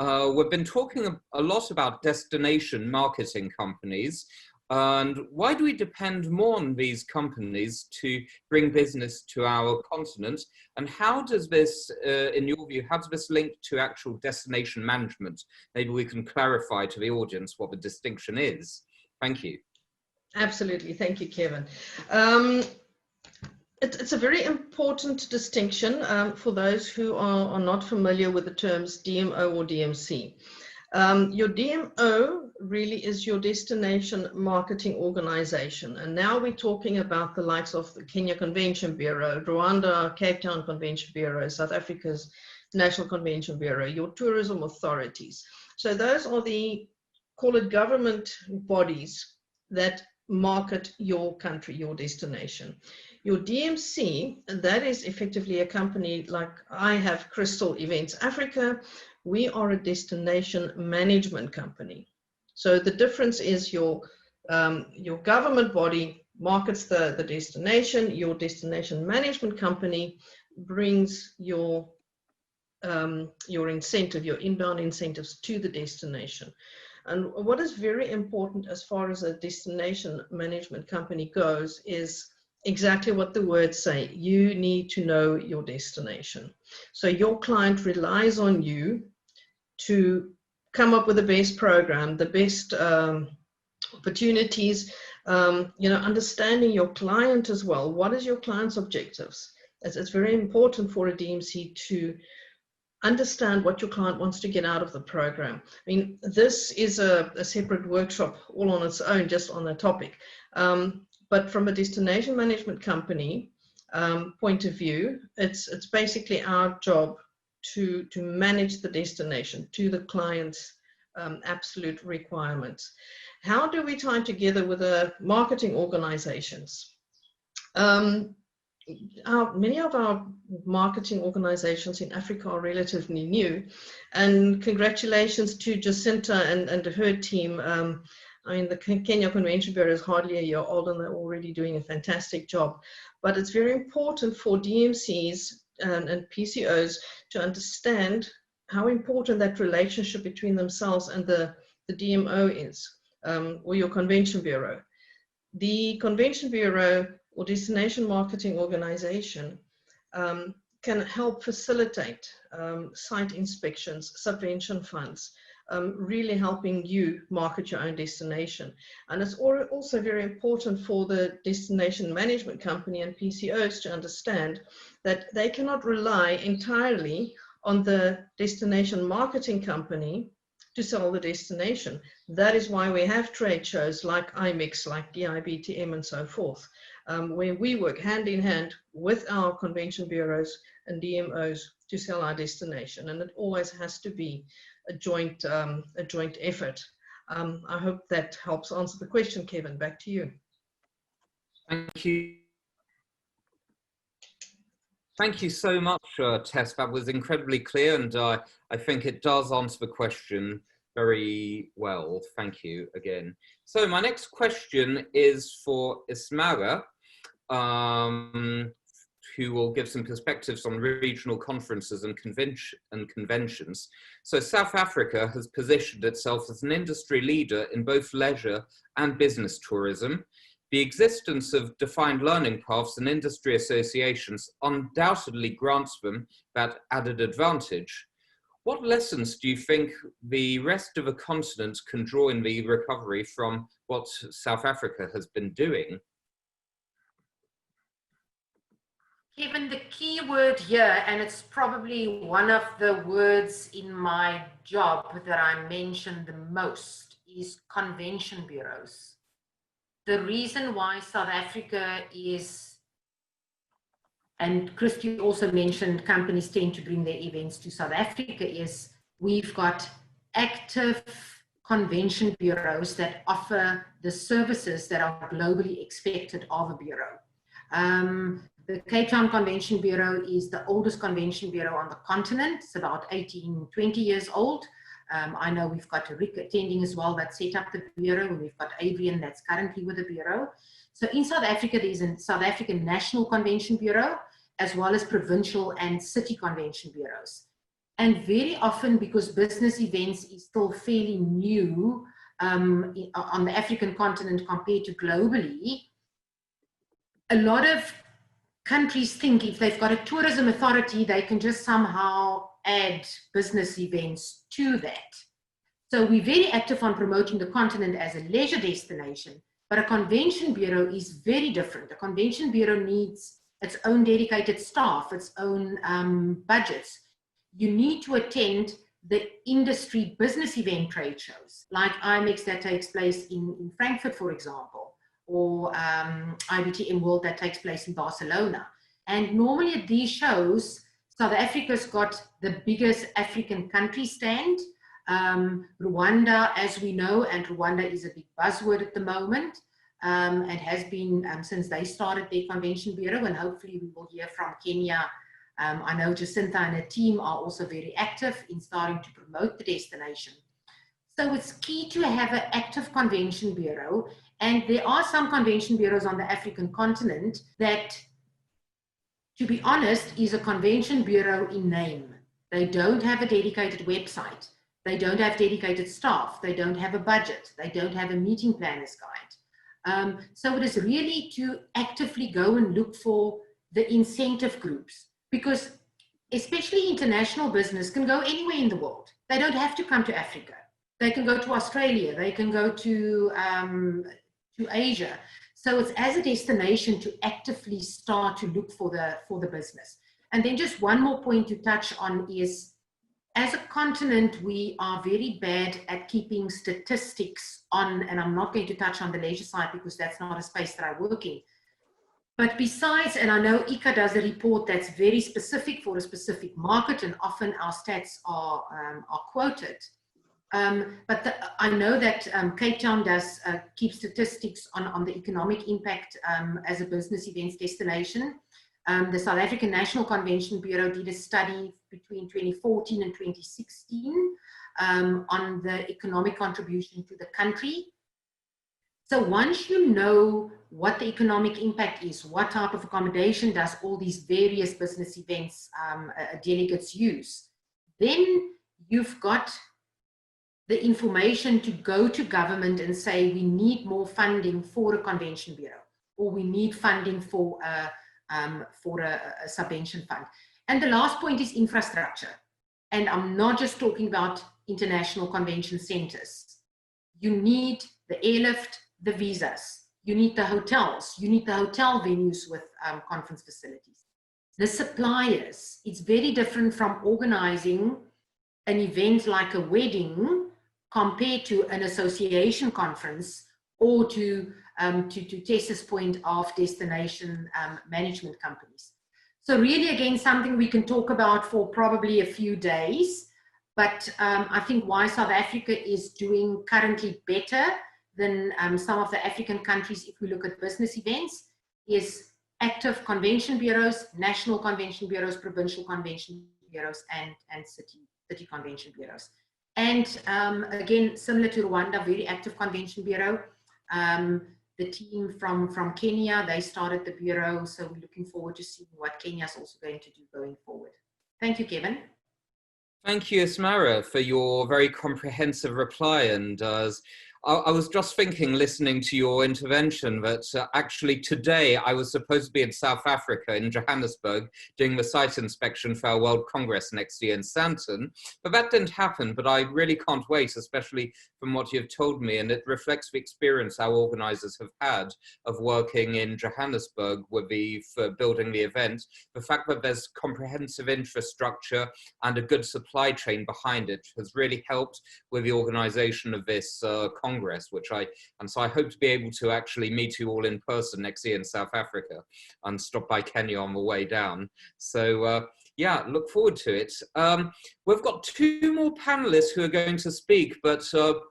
we've been talking a lot about destination marketing companies. And why do we depend more on these companies to bring business to our continent? And how does this, in your view, how does this link to actual destination management? Maybe we can clarify to the audience what the distinction is. Thank you. Absolutely. Thank you, Kevan. It's a very important distinction for those who are not familiar with the terms DMO or DMC. Your DMO really is your destination marketing organization. And now we're talking about the likes of the Kenya Convention Bureau, Rwanda, Cape Town Convention Bureau, South Africa's National Convention Bureau, your tourism authorities. So those are the, call it government bodies that market your country, your destination. Your DMC, that is effectively a company like I have, Crystal Events Africa. We are a destination management company. So the difference is your government body markets the destination, your destination management company brings your incentive, your inbound incentives to the destination. And what is very important as far as a destination management company goes is exactly what the words say. You need to know your destination. So your client relies on you to come up with the best program, the best opportunities, you know, understanding your client as well. What is your client's objectives? It's very important for a DMC to understand what your client wants to get out of the program. I mean, this is a separate workshop all on its own, just on the topic. But from a destination management company point of view, it's basically our job to manage the destination to the client's absolute requirements. How do we tie together with the marketing organizations? Many of our marketing organizations in Africa are relatively new, and congratulations to Jacinta and her team. I mean, the Kenya Convention Bureau is hardly a year old and they're already doing a fantastic job. But it's very important for DMCs and PCOs to understand how important that relationship between themselves and the DMO is, or your Convention Bureau. The Convention Bureau or Destination Marketing Organization can help facilitate site inspections, subvention funds, really helping you market your own destination. And it's also very important for the destination management company and PCOs to understand that they cannot rely entirely on the destination marketing company to sell the destination. That is why we have trade shows like IMEX, like DIBTM and so forth, where we work hand in hand with our convention bureaus and DMOs to sell our destination. And it always has to be a joint effort. I hope that helps answer the question, Kevan. Back to you. Thank you. Thank you so much, Tess. That was incredibly clear, and I think it does answer the question very well. Thank you again. So my next question is for Esmare, who will give some perspectives on regional conferences and conventions. So South Africa has positioned itself as an industry leader in both leisure and business tourism. The existence of defined learning paths and industry associations undoubtedly grants them that added advantage. What lessons do you think the rest of the continent can draw in the recovery from what South Africa has been doing? Kevan, the key word here, and it's probably one of the words in my job that I mention the most, is convention bureaus. The reason why South Africa is, and Kristi also mentioned companies tend to bring their events to South Africa, is we've got active convention bureaus that offer the services that are globally expected of a bureau. The Cape Town Convention Bureau is the oldest convention bureau on the continent. It's about 18, 20 years old. I know we've got Rick attending as well that set up the bureau, and we've got Adrian that's currently with the bureau. So in South Africa, there's a South African National Convention Bureau, as well as provincial and city convention bureaus. And very often, because business events is still fairly new on the African continent compared to globally, a lot of countries think if they've got a tourism authority, they can just somehow add business events to that. So we're very active on promoting the continent as a leisure destination, but a convention bureau is very different. A convention bureau needs its own dedicated staff, its own budgets. You need to attend the industry business event trade shows, like IMEX that takes place in Frankfurt, for example, or IBTM World that takes place in Barcelona. And normally at these shows, South Africa's got the biggest African country stand. Rwanda, as we know, and Rwanda is a big buzzword at the moment, and has been since they started their convention bureau, and hopefully we will hear from Kenya. I know Jacinta and her team are also very active in starting to promote the destination. So it's key to have an active convention bureau, and there are some convention bureaus on the African continent that, to be honest, is a convention bureau in name. They don't have a dedicated website. They don't have dedicated staff. They don't have a budget. They don't have a meeting planner's guide. So it is really to actively go and look for the incentive groups, because especially international business can go anywhere in the world. They don't have to come to Africa. They can go to Australia, they can go to Asia. So it's as a destination to actively start to look for the business. And then just one more point to touch on is, as a continent, we are very bad at keeping statistics on, and I'm not going to touch on the leisure side because that's not a space that I work in. But besides, and I know Icca does a report that's very specific for a specific market, and often our stats are quoted. But I know that Cape Town does keep statistics on the economic impact as a business events destination. The South African National Convention Bureau did a study between 2014 and 2016 on the economic contribution to the country. So once you know what the economic impact is, what type of accommodation does all these various business events delegates use, then you've got the information to go to government and say, we need more funding for a convention bureau, or we need funding for a subvention fund. And the last point is infrastructure. And I'm not just talking about international convention centers. You need the airlift, the visas, you need the hotels, you need the hotel venues with conference facilities. The suppliers, it's very different from organizing an event like a wedding compared to an association conference, or to Tessa's point of destination management companies. So really, again, something we can talk about for probably a few days, but I think why South Africa is doing currently better than some of the African countries, if we look at business events, is active convention bureaus, national convention bureaus, provincial convention bureaus, and city convention bureaus. And again, similar to Rwanda, very active convention bureau. The team from Kenya, they started the bureau, so we're looking forward to seeing what Kenya is also going to do going forward. Thank you, Kevan. Thank you, Esmare, for your very comprehensive reply. And I was just thinking, listening to your intervention, that actually today I was supposed to be in South Africa, in Johannesburg, doing the site inspection for our World Congress next year in Sandton, but that didn't happen. But I really can't wait, especially from what you've told me, and it reflects the experience our organisers have had of working in Johannesburg for building the event. The fact that there's comprehensive infrastructure and a good supply chain behind it has really helped with the organisation of this Congress, so I hope to be able to actually meet you all in person next year in South Africa and stop by Kenya on the way down. So yeah, look forward to it. We've got two more panelists who are going to speak, but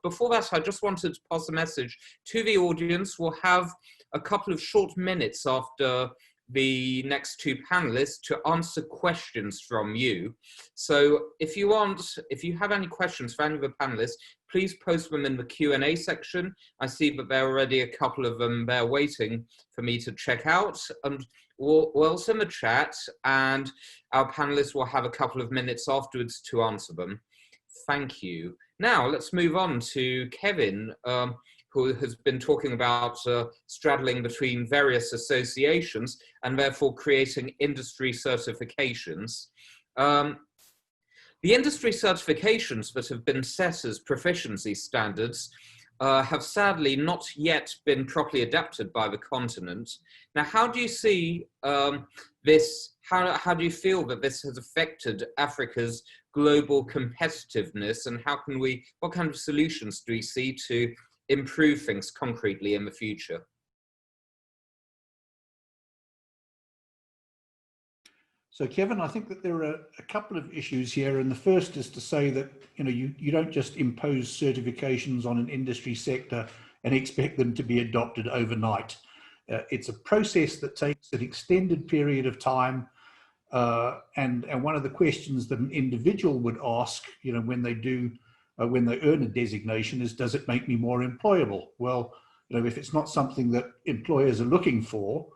before that, I just wanted to pass a message to the audience. We'll have a couple of short minutes after the next two panelists to answer questions from you. So if you have any questions for any of the panelists, please post them in the Q&A section. I see that there are already a couple of them there waiting for me to check out. And we'll also in the chat, and our panelists will have a couple of minutes afterwards to answer them. Thank you. Now let's move on to Kevan, who has been talking about straddling between various associations and therefore creating industry certifications. The industry certifications that have been set as proficiency standards have sadly not yet been properly adapted by the continent. Now, how do you see this? How do you feel that this has affected Africa's global competitiveness, and what kind of solutions do we see to improve things concretely in the future? So, Kevan, I think that there are a couple of issues here, and the first is to say that you don't just impose certifications on an industry sector and expect them to be adopted overnight. It's a process that takes an extended period of time, and one of the questions that an individual would ask, when they earn a designation is, does it make me more employable? Well, if it's not something that employers are looking for,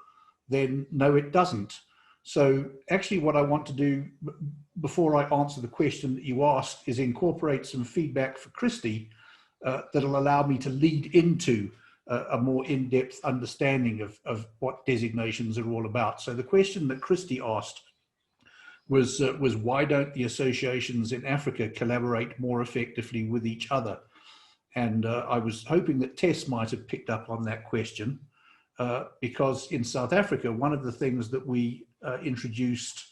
then no, it doesn't. So actually what I want to do before I answer the question that you asked is incorporate some feedback for Kristi that'll allow me to lead into a more in-depth understanding of what designations are all about. So the question that Kristi asked was why don't the associations in Africa collaborate more effectively with each other? And I was hoping that Tess might have picked up on that question, because in South Africa, one of the things that we introduced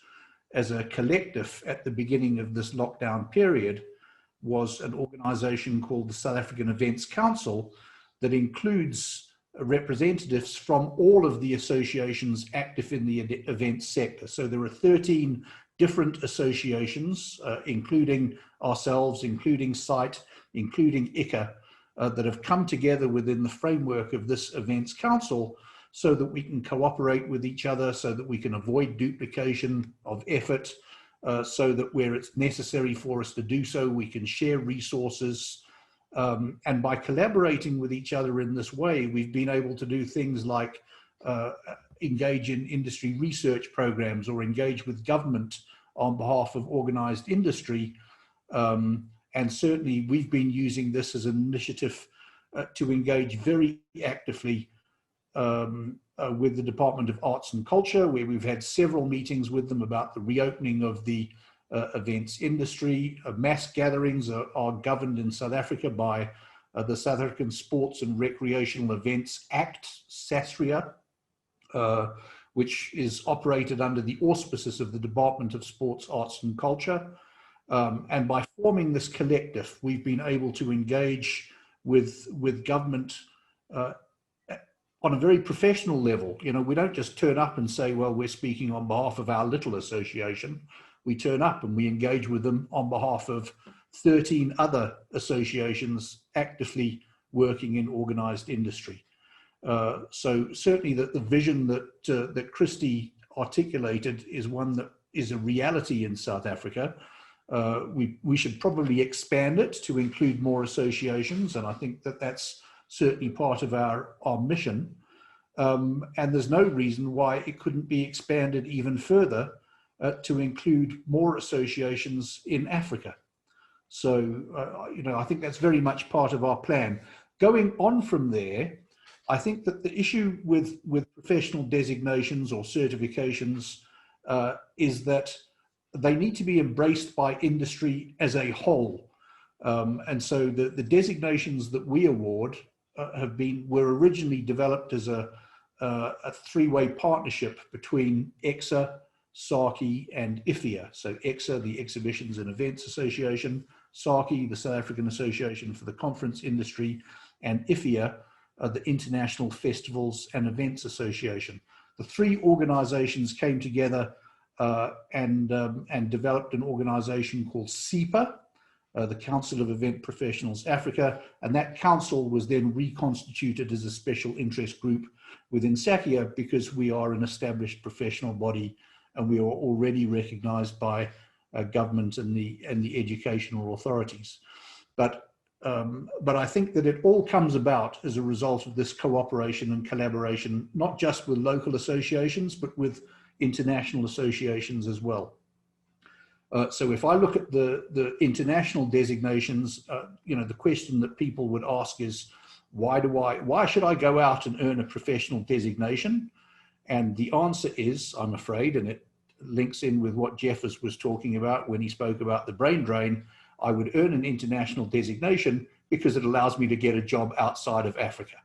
as a collective at the beginning of this lockdown period was an organization called the South African Events Council that includes representatives from all of the associations active in the events sector. So there are 13 different associations, including ourselves, including SITE, including Icca, that have come together within the framework of this events council so that we can cooperate with each other, so that we can avoid duplication of effort, so that where it's necessary for us to do so, we can share resources. And by collaborating with each other in this way, we've been able to do things like engage in industry research programs or engage with government on behalf of organized industry. And certainly we've been using this as an initiative to engage very actively with the Department of Arts and Culture, where we've had several meetings with them about the reopening of the events industry. Mass gatherings are governed in South Africa by the South African Sports and Recreational Events Act, SACIA, which is operated under the auspices of the Department of Sports, Arts and Culture. And by forming this collective, we've been able to engage with government on a very professional level. You know, we don't just turn up and say, well, we're speaking on behalf of our little association. We turn up and we engage with them on behalf of 13 other associations actively working in organized industry. So certainly that the vision that Kristi articulated is one that is a reality in South Africa. We should probably expand it to include more associations, and I think that that's certainly part of our mission. And there's no reason why it couldn't be expanded even further to include more associations in Africa. So, you know, I think that's very much part of our plan. Going on from there, I think that the issue with professional designations or certifications is that they need to be embraced by industry as a whole. And so the designations that we award were originally developed as a three-way partnership between EXA, SACIA and IFIA. So EXA, the Exhibitions and Events Association, SACIA, the South African Association for the Conference Industry, and IFIA, the International Festivals and Events Association. The three organizations came together and developed an organization called SEPA, the Council of Event Professionals Africa, and that council was then reconstituted as a special interest group within SACIA because we are an established professional body and we are already recognized by government and the educational authorities. But I think that it all comes about as a result of this cooperation and collaboration, not just with local associations, but with international associations as well. So if I look at the international designations, you know, the question that people would ask is, why should I go out and earn a professional designation? And the answer is, I'm afraid, and it links in with what Jeff was talking about when he spoke about the brain drain, I would earn an international designation because it allows me to get a job outside of Africa.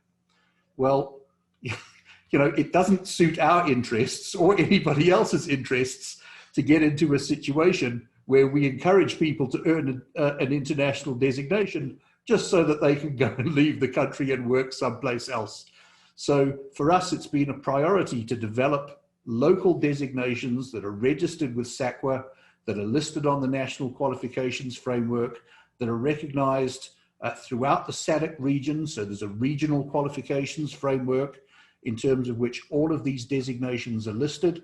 Well, you know, it doesn't suit our interests or anybody else's interests to get into a situation where we encourage people to earn an international designation just so that they can go and leave the country and work someplace else. So for us, it's been a priority to develop local designations that are registered with SACIA, that are listed on the National Qualifications Framework, that are recognized throughout the SADC region. So there's a regional qualifications framework in terms of which all of these designations are listed.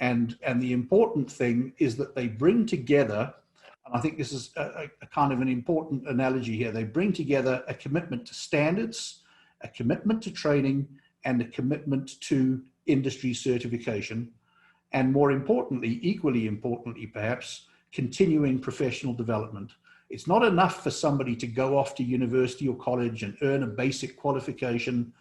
And the important thing is that they bring together, and I think this is a kind of an important analogy here, they bring together a commitment to standards, a commitment to training, and a commitment to industry certification, and more importantly, equally importantly perhaps, continuing professional development. It's not enough for somebody to go off to university or college and earn a basic qualification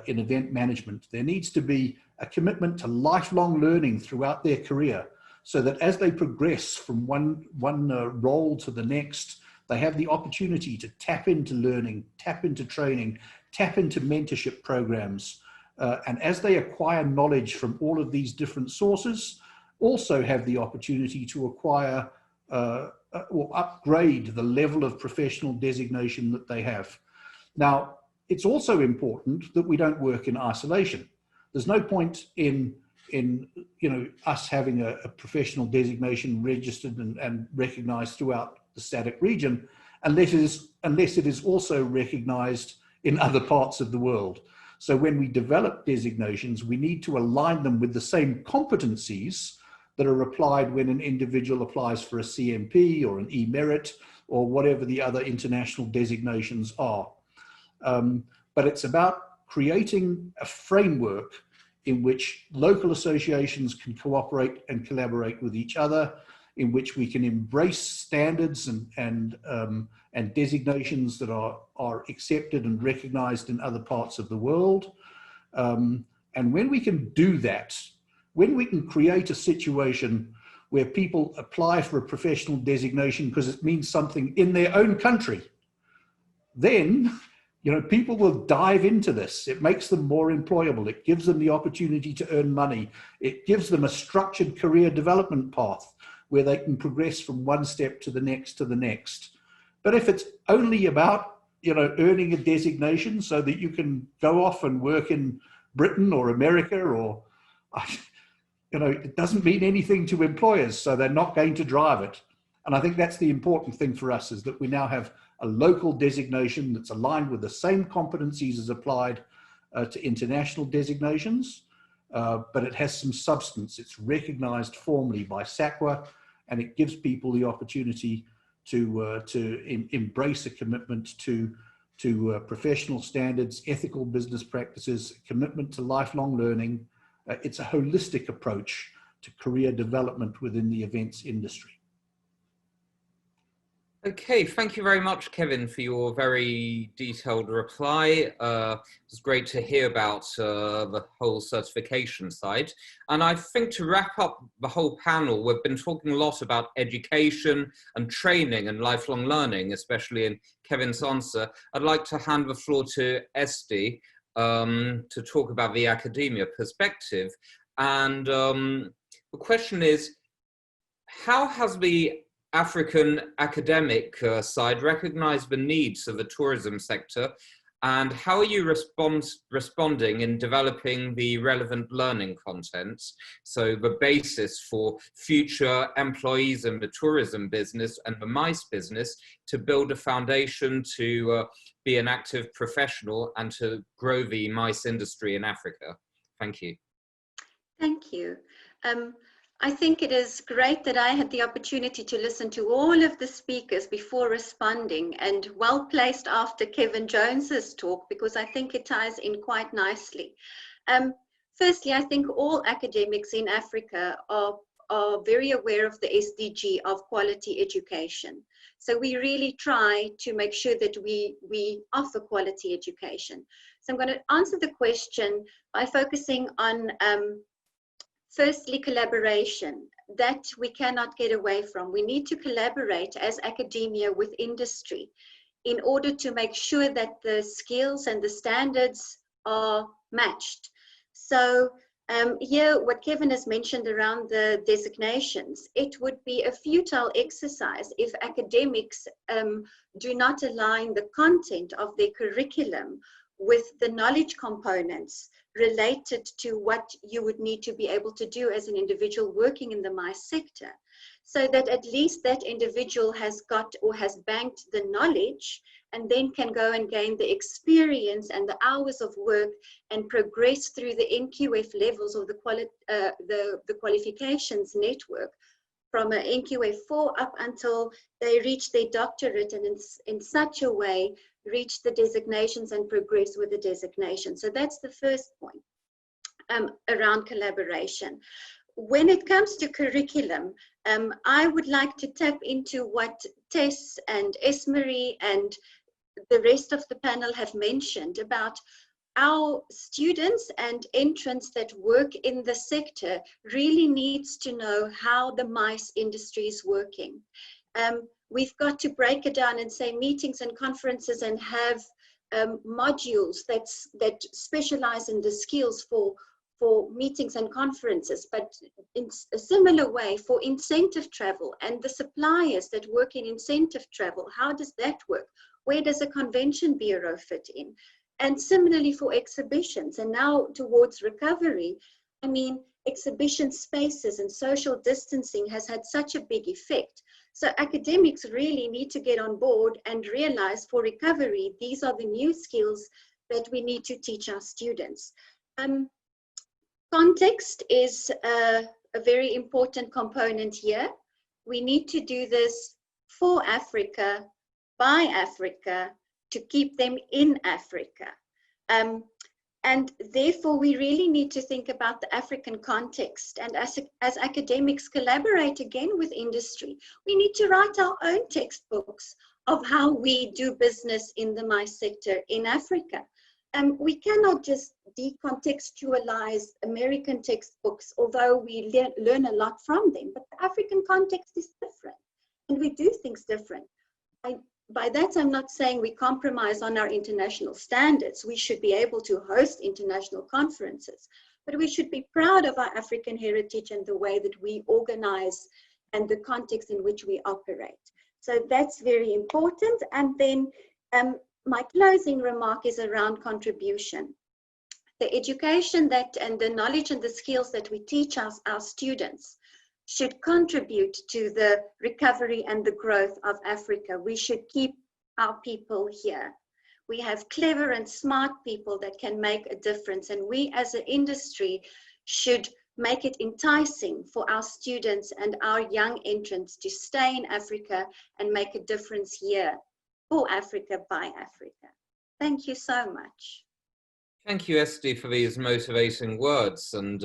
in event management. There needs to be a commitment to lifelong learning throughout their career, so that as they progress from one role to the next, They have the opportunity to tap into learning, tap into training, tap into mentorship programs. And as they acquire knowledge from all of these different sources, also have the opportunity to acquire or upgrade the level of professional designation that they have. Now, it's also important that we don't work in isolation. There's no point in us having a professional designation registered and recognized throughout the SADC region unless it is also recognized in other parts of the world. So when we develop designations, we need to align them with the same competencies that are applied when an individual applies for a CMP or an e-merit or whatever the other international designations are. But it's about creating a framework in which local associations can cooperate and collaborate with each other, in which we can embrace standards and designations that are accepted and recognized in other parts of the world. And when we can do that, when we can create a situation where people apply for a professional designation because it means something in their own country, then people will dive into this. It makes them more employable. It gives them the opportunity to earn money. It gives them a structured career development path where they can progress from one step to the next to the next. But if it's only about, earning a designation so that you can go off and work in Britain or America or, it doesn't mean anything to employers, so they're not going to drive it. And I think that's the important thing for us, is that we now have a local designation that's aligned with the same competencies as applied to international designations, but it has some substance. It's recognized formally by SACIA, and it gives people the opportunity to embrace a commitment to professional standards, ethical business practices, commitment to lifelong learning. It's a holistic approach to career development within the events industry. Okay, thank you very much, Kevan, for your very detailed reply. It's great to hear about the whole certification side. And I think to wrap up the whole panel, we've been talking a lot about education and training and lifelong learning, especially in Kevan's answer. I'd like to hand the floor to Esti to talk about the academia perspective. And the question is, how has the African academic side recognized the needs of the tourism sector, and how are you responding in developing the relevant learning content, so the basis for future employees in the tourism business and the MICE business to build a foundation to be an active professional and to grow the MICE industry in Africa? Thank you. Thank you. I think it is great that I had the opportunity to listen to all of the speakers before responding, and well placed after Kevan Jones's talk, because I think it ties in quite nicely. Firstly, I think all academics in Africa are very aware of the SDG of quality education. So we really try to make sure that we offer quality education. So I'm going to answer the question by focusing on firstly, collaboration, that we cannot get away from. We need to collaborate as academia with industry in order to make sure that the skills and the standards are matched. So here, what Kevan has mentioned around the designations, it would be a futile exercise if academics do not align the content of their curriculum with the knowledge components related to what you would need to be able to do as an individual working in the MICE sector, so that at least that individual has got or has banked the knowledge and then can go and gain the experience and the hours of work and progress through the NQF levels of the qualifications network from an NQF4 up until they reach their doctorate, and in such a way reach the designations and progress with the designation. So that's the first point around collaboration. When it comes to curriculum, I would like to tap into what Tess and Esmare and the rest of the panel have mentioned about our students and entrants that work in the sector really needs to know how the MICE industry is working. We've got to break it down and say meetings and conferences and have modules that specialize in the skills for meetings and conferences, but in a similar way for incentive travel and the suppliers that work in incentive travel. How does that work? Where does a convention bureau fit in? And similarly for exhibitions. And now towards recovery, I mean, exhibition spaces and social distancing has had such a big effect. So academics really need to get on board and realize for recovery, these are the new skills that we need to teach our students. Context is a very important component here. We need to do this for Africa, by Africa, to keep them in Africa. And therefore, we really need to think about the African context. And as academics collaborate again with industry, we need to write our own textbooks of how we do business in the MICE sector in Africa. We cannot just decontextualize American textbooks, although we learn a lot from them. But the African context is different, and we do things different. By that, I'm not saying we compromise on our international standards. We should be able to host international conferences, but we should be proud of our African heritage and the way that we organize and the context in which we operate. So that's very important. And then my closing remark is around contribution. The education and the knowledge and the skills that we teach our students should contribute to the recovery and the growth of Africa. We should keep our people here. We have clever and smart people that can make a difference, and we as an industry should make it enticing for our students and our young entrants to stay in Africa and make a difference here for Africa, by Africa. Thank you so much. Thank you, Esti, for these motivating words. And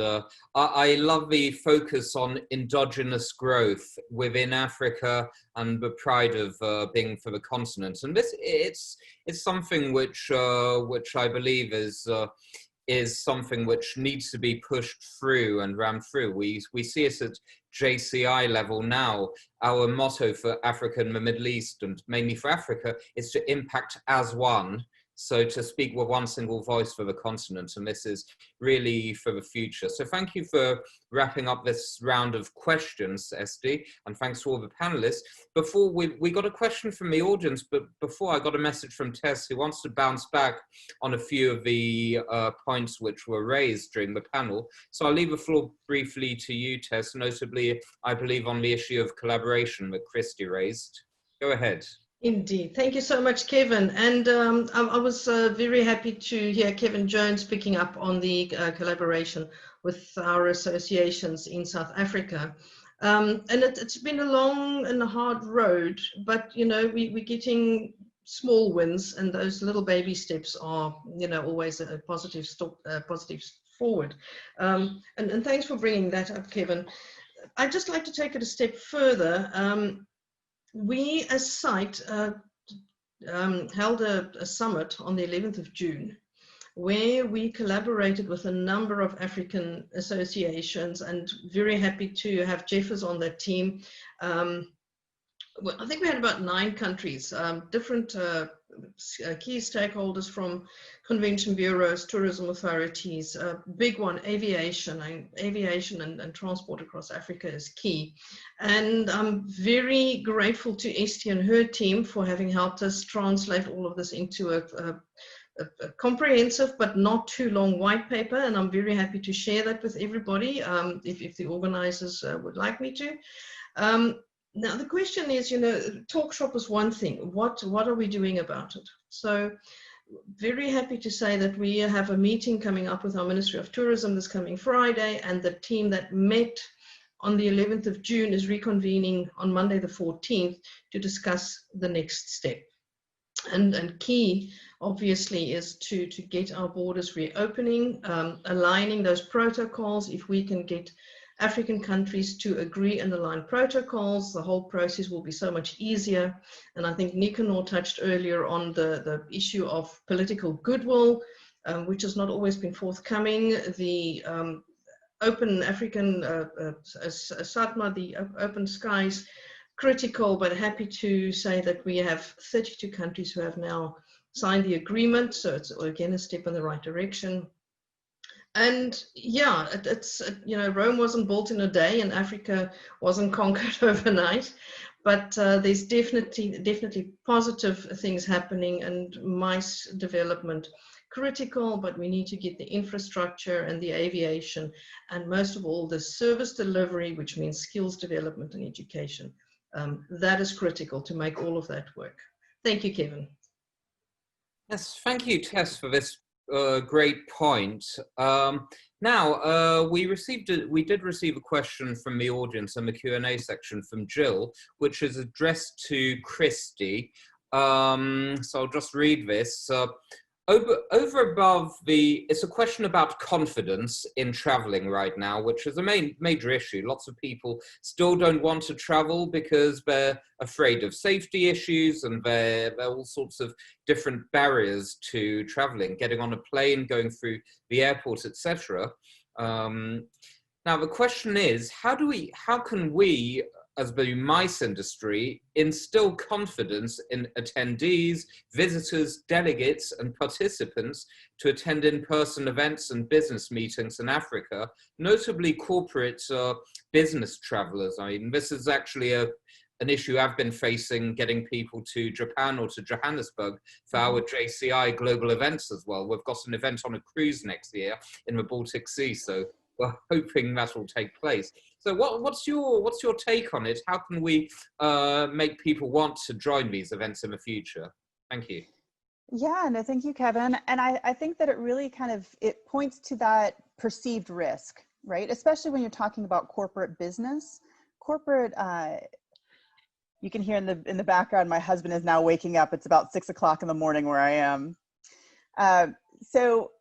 I love the focus on endogenous growth within Africa and the pride of being for the continent. And this it's something which I believe is something which needs to be pushed through and rammed through. We see it at JCI level now. Our motto for Africa and the Middle East, and mainly for Africa, is to impact as one. So to speak with one single voice for the continent, and this is really for the future. So thank you for wrapping up this round of questions, Esti, and thanks to all the panelists. Before we got a question from the audience, but before I got a message from Tess, who wants to bounce back on a few of the points which were raised during the panel. So I'll leave the floor briefly to you, Tess, notably, I believe, on the issue of collaboration that Kristi raised. Go ahead. Indeed. Thank you so much, Kevan. And I was very happy to hear Kevan Jones picking up on the collaboration with our associations in South Africa. And it's been a long and hard road, but, you know, we're getting small wins, and those little baby steps are, you know, always a positive forward. And thanks for bringing that up, Kevan. I'd just like to take it a step further. We as SITE held a summit on the 11th of June, where we collaborated with a number of African associations, and very happy to have Jeffers on that team. I think we had about 9 countries, different key stakeholders from convention bureaus, tourism authorities, big one, aviation and transport across Africa is key. And I'm very grateful to Esti and her team for having helped us translate all of this into a comprehensive but not too long white paper, and I'm very happy to share that with everybody if the organizers would like me to. Now the question is, you know, talk shop is one thing. What are we doing about it? So very happy to say that we have a meeting coming up with our Ministry of Tourism this coming Friday, and the team that met on the 11th of June is reconvening on Monday the 14th to discuss the next step. And key, obviously, is to get our borders reopening, aligning those protocols. If we can get African countries to agree and align protocols, the whole process will be so much easier. And I think Nicanor touched earlier on the issue of political goodwill, which has not always been forthcoming. The Open African SATMA, the Open Skies critical, but happy to say that we have 32 countries who have now signed the agreement. So it's again a step in the right direction. And yeah, it's you know, Rome wasn't built in a day and Africa wasn't conquered overnight, but there's definitely positive things happening, and mice development critical, but we need to get the infrastructure and the aviation, and most of all the service delivery, which means skills development and education. That is critical to make all of that work. Thank you, Kevan. Yes, thank you, Tess, for this great point. Now, we did receive a question from the audience in the Q&A section from Jill, which is addressed to Kristi. So I'll just read this. Over above it's a question about confidence in traveling right now, which is a major issue. Lots of people still don't want to travel because they're afraid of safety issues, and there are all sorts of different barriers to traveling, getting on a plane, going through the airport, etc. Now the question is, how can we, as the MICE industry, instill confidence in attendees, visitors, delegates, and participants to attend in-person events and business meetings in Africa, notably corporate business travelers? I mean, this is actually an issue I've been facing, getting people to Japan or to Johannesburg for our JCI global events as well. We've got an event on a cruise next year in the Baltic Sea, so we're hoping that will take place. So what's your take on it? How can we make people want to join these events in the future? Thank you. Yeah, no, thank you, Kevan. And I think that it really it points to that perceived risk, right? Especially when you're talking about corporate business. Corporate, you can hear in the background, my husband is now waking up. It's about 6 o'clock in the morning where I am. So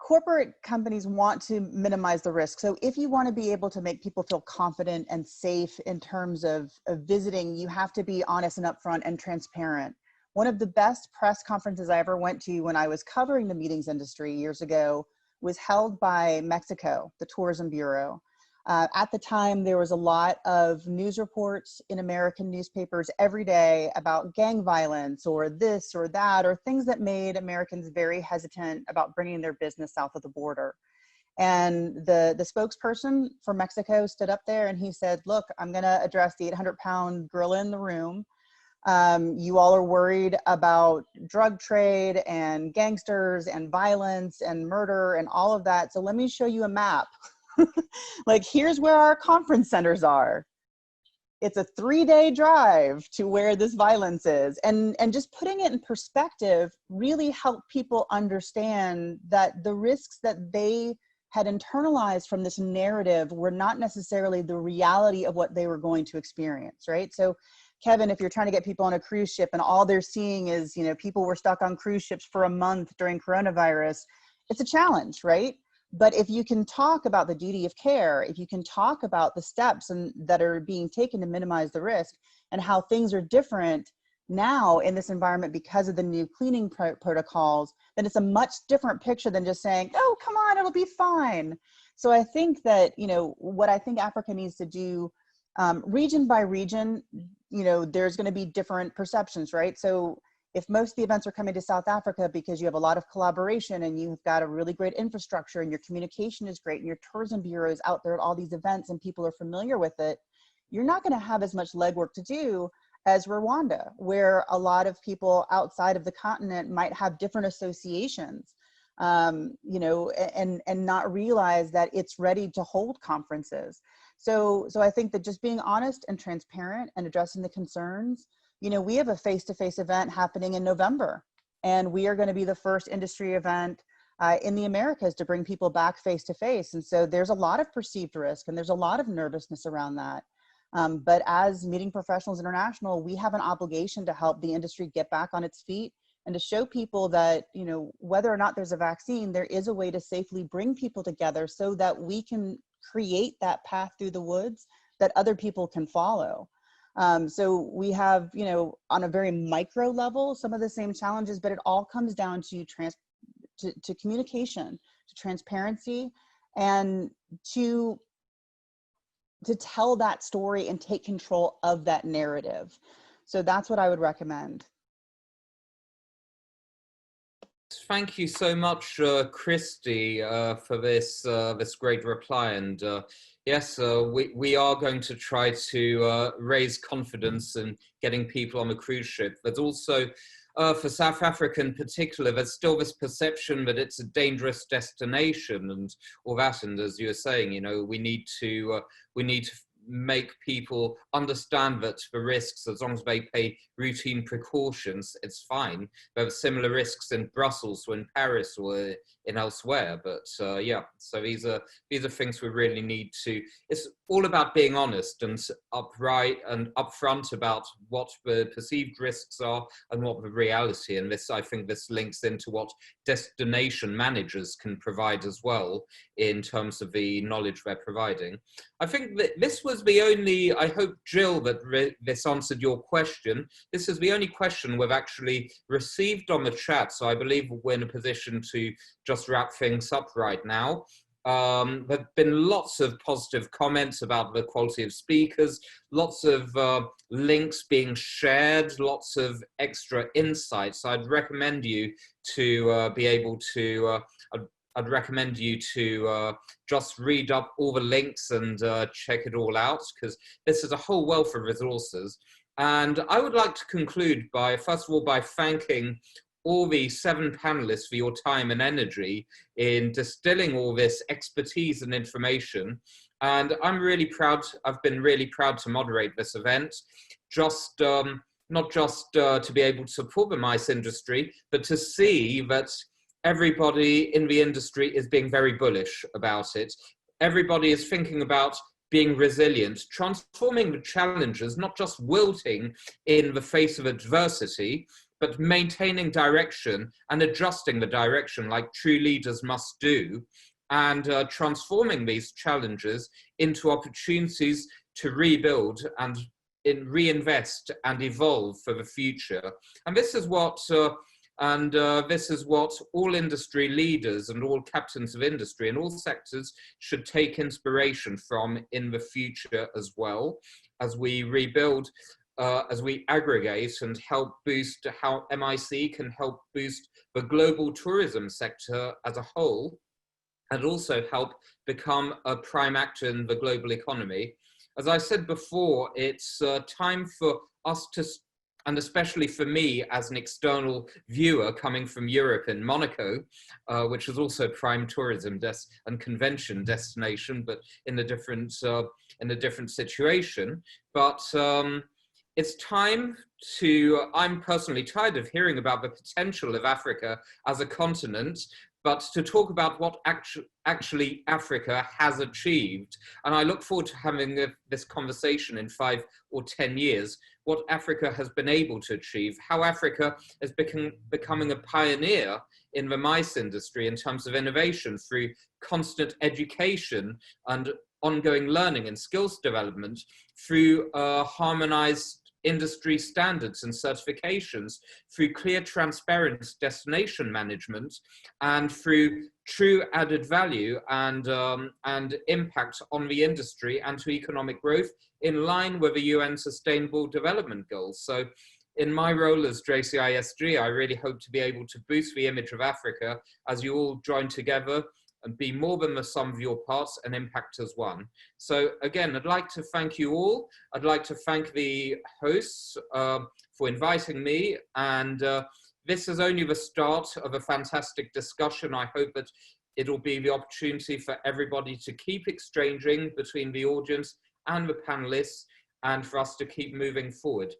corporate companies want to minimize the risk. So if you want to be able to make people feel confident and safe in terms of visiting, you have to be honest and upfront and transparent. One of the best press conferences I ever went to when I was covering the meetings industry years ago was held by Mexico, the Tourism Bureau. At the time, there was a lot of news reports in American newspapers every day about gang violence or this or that, or things that made Americans very hesitant about bringing their business south of the border. And the spokesperson for Mexico stood up there and he said, look, I'm going to address the 800-pound gorilla in the room. You all are worried about drug trade and gangsters and violence and murder and all of that. So let me show you a map. Like, here's where our conference centers are. It's a 3-day drive to where this violence is. And just putting it in perspective really helped people understand that the risks that they had internalized from this narrative were not necessarily the reality of what they were going to experience, right? So Kevan, if you're trying to get people on a cruise ship and all they're seeing is, you know, people were stuck on cruise ships for a month during coronavirus, it's a challenge, right? But if you can talk about the duty of care, if you can talk about the steps that are being taken to minimize the risk and how things are different now in this environment because of the new cleaning protocols, then it's a much different picture than just saying, oh, come on, it'll be fine. So I think that, you know, what I think Africa needs to do region by region, you know, there's going to be different perceptions, right? So if most of the events are coming to South Africa because you have a lot of collaboration and you've got a really great infrastructure and your communication is great and your tourism bureau is out there at all these events and people are familiar with it, you're not going to have as much legwork to do as Rwanda, where a lot of people outside of the continent might have different associations, you know, and not realize that it's ready to hold conferences. So I think that just being honest and transparent and addressing the concerns. You know, we have a face-to-face event happening in November, and we are going to be the first industry event in the Americas to bring people back face-to-face. And so there's a lot of perceived risk and there's a lot of nervousness around that. But as Meeting Professionals International, we have an obligation to help the industry get back on its feet and to show people that, you know, whether or not there's a vaccine, there is a way to safely bring people together so that we can create that path through the woods that other people can follow. So we have, you know, on a very micro level, some of the same challenges, but it all comes down to communication, to transparency, and to tell that story and take control of that narrative. So that's what I would recommend. Thank you so much, Kristi, for this great reply. And yes, we are going to try to raise confidence in getting people on the cruise ship. But also, for South Africa in particular, there's still this perception that it's a dangerous destination and all that. And as you were saying, you know, we need to make people understand that the risks, as long as they pay routine precautions, it's fine. There are similar risks in Brussels or in Paris or in elsewhere, but yeah, so these are things we really need to, it's all about being honest and upright and upfront about what the perceived risks are and what the reality, and this, I think this links into what destination managers can provide as well in terms of the knowledge they're providing. I think that this was the only, I hope, Jill, that this answered your question. This is the only question we've actually received on the chat, so I believe we're in a position to just wrap things up right now. There have been lots of positive comments about the quality of speakers, lots of links being shared, lots of extra insights. I'd recommend you to be able to I'd recommend you to just read up all the links and check it all out, because this is a whole wealth of resources. And I would like to conclude by, first of all, by thanking all the 7 panelists for your time and energy in distilling all this expertise and information. And I'm really proud, I've been really proud to moderate this event, just not just to be able to support the mice industry, but to see that everybody in the industry is being very bullish about it. Everybody is thinking about being resilient, transforming the challenges, not just wilting in the face of adversity, but maintaining direction and adjusting the direction like true leaders must do, and transforming these challenges into opportunities to rebuild and reinvest and evolve for the future. And this is what this is what all industry leaders and all captains of industry in all sectors should take inspiration from in the future as well, as we rebuild, as we aggregate and help boost how MIC can help boost the global tourism sector as a whole, and also help become a prime actor in the global economy. As I said before, it's time for us to, and especially for me as an external viewer coming from Europe and Monaco, which is also a prime tourism and convention destination, but in a different situation. But it's time to, I'm personally tired of hearing about the potential of Africa as a continent, but to talk about what actually Africa has achieved. And I look forward to having this conversation in 5 or 10 years, what Africa has been able to achieve, how Africa is becoming a pioneer in the mice industry in terms of innovation through constant education and ongoing learning and skills development, through harmonized industry standards and certifications, through clear, transparent destination management, and through true added value and impact on the industry and to economic growth in line with the UN Sustainable Development Goals. So in my role as JCISG, I really hope to be able to boost the image of Africa as you all join together and be more than the sum of your parts and impact as one. So again, I'd like to thank you all. I'd like to thank the hosts for inviting me, and this is only the start of a fantastic discussion. I hope that it'll be the opportunity for everybody to keep exchanging between the audience and the panelists, and for us to keep moving forward.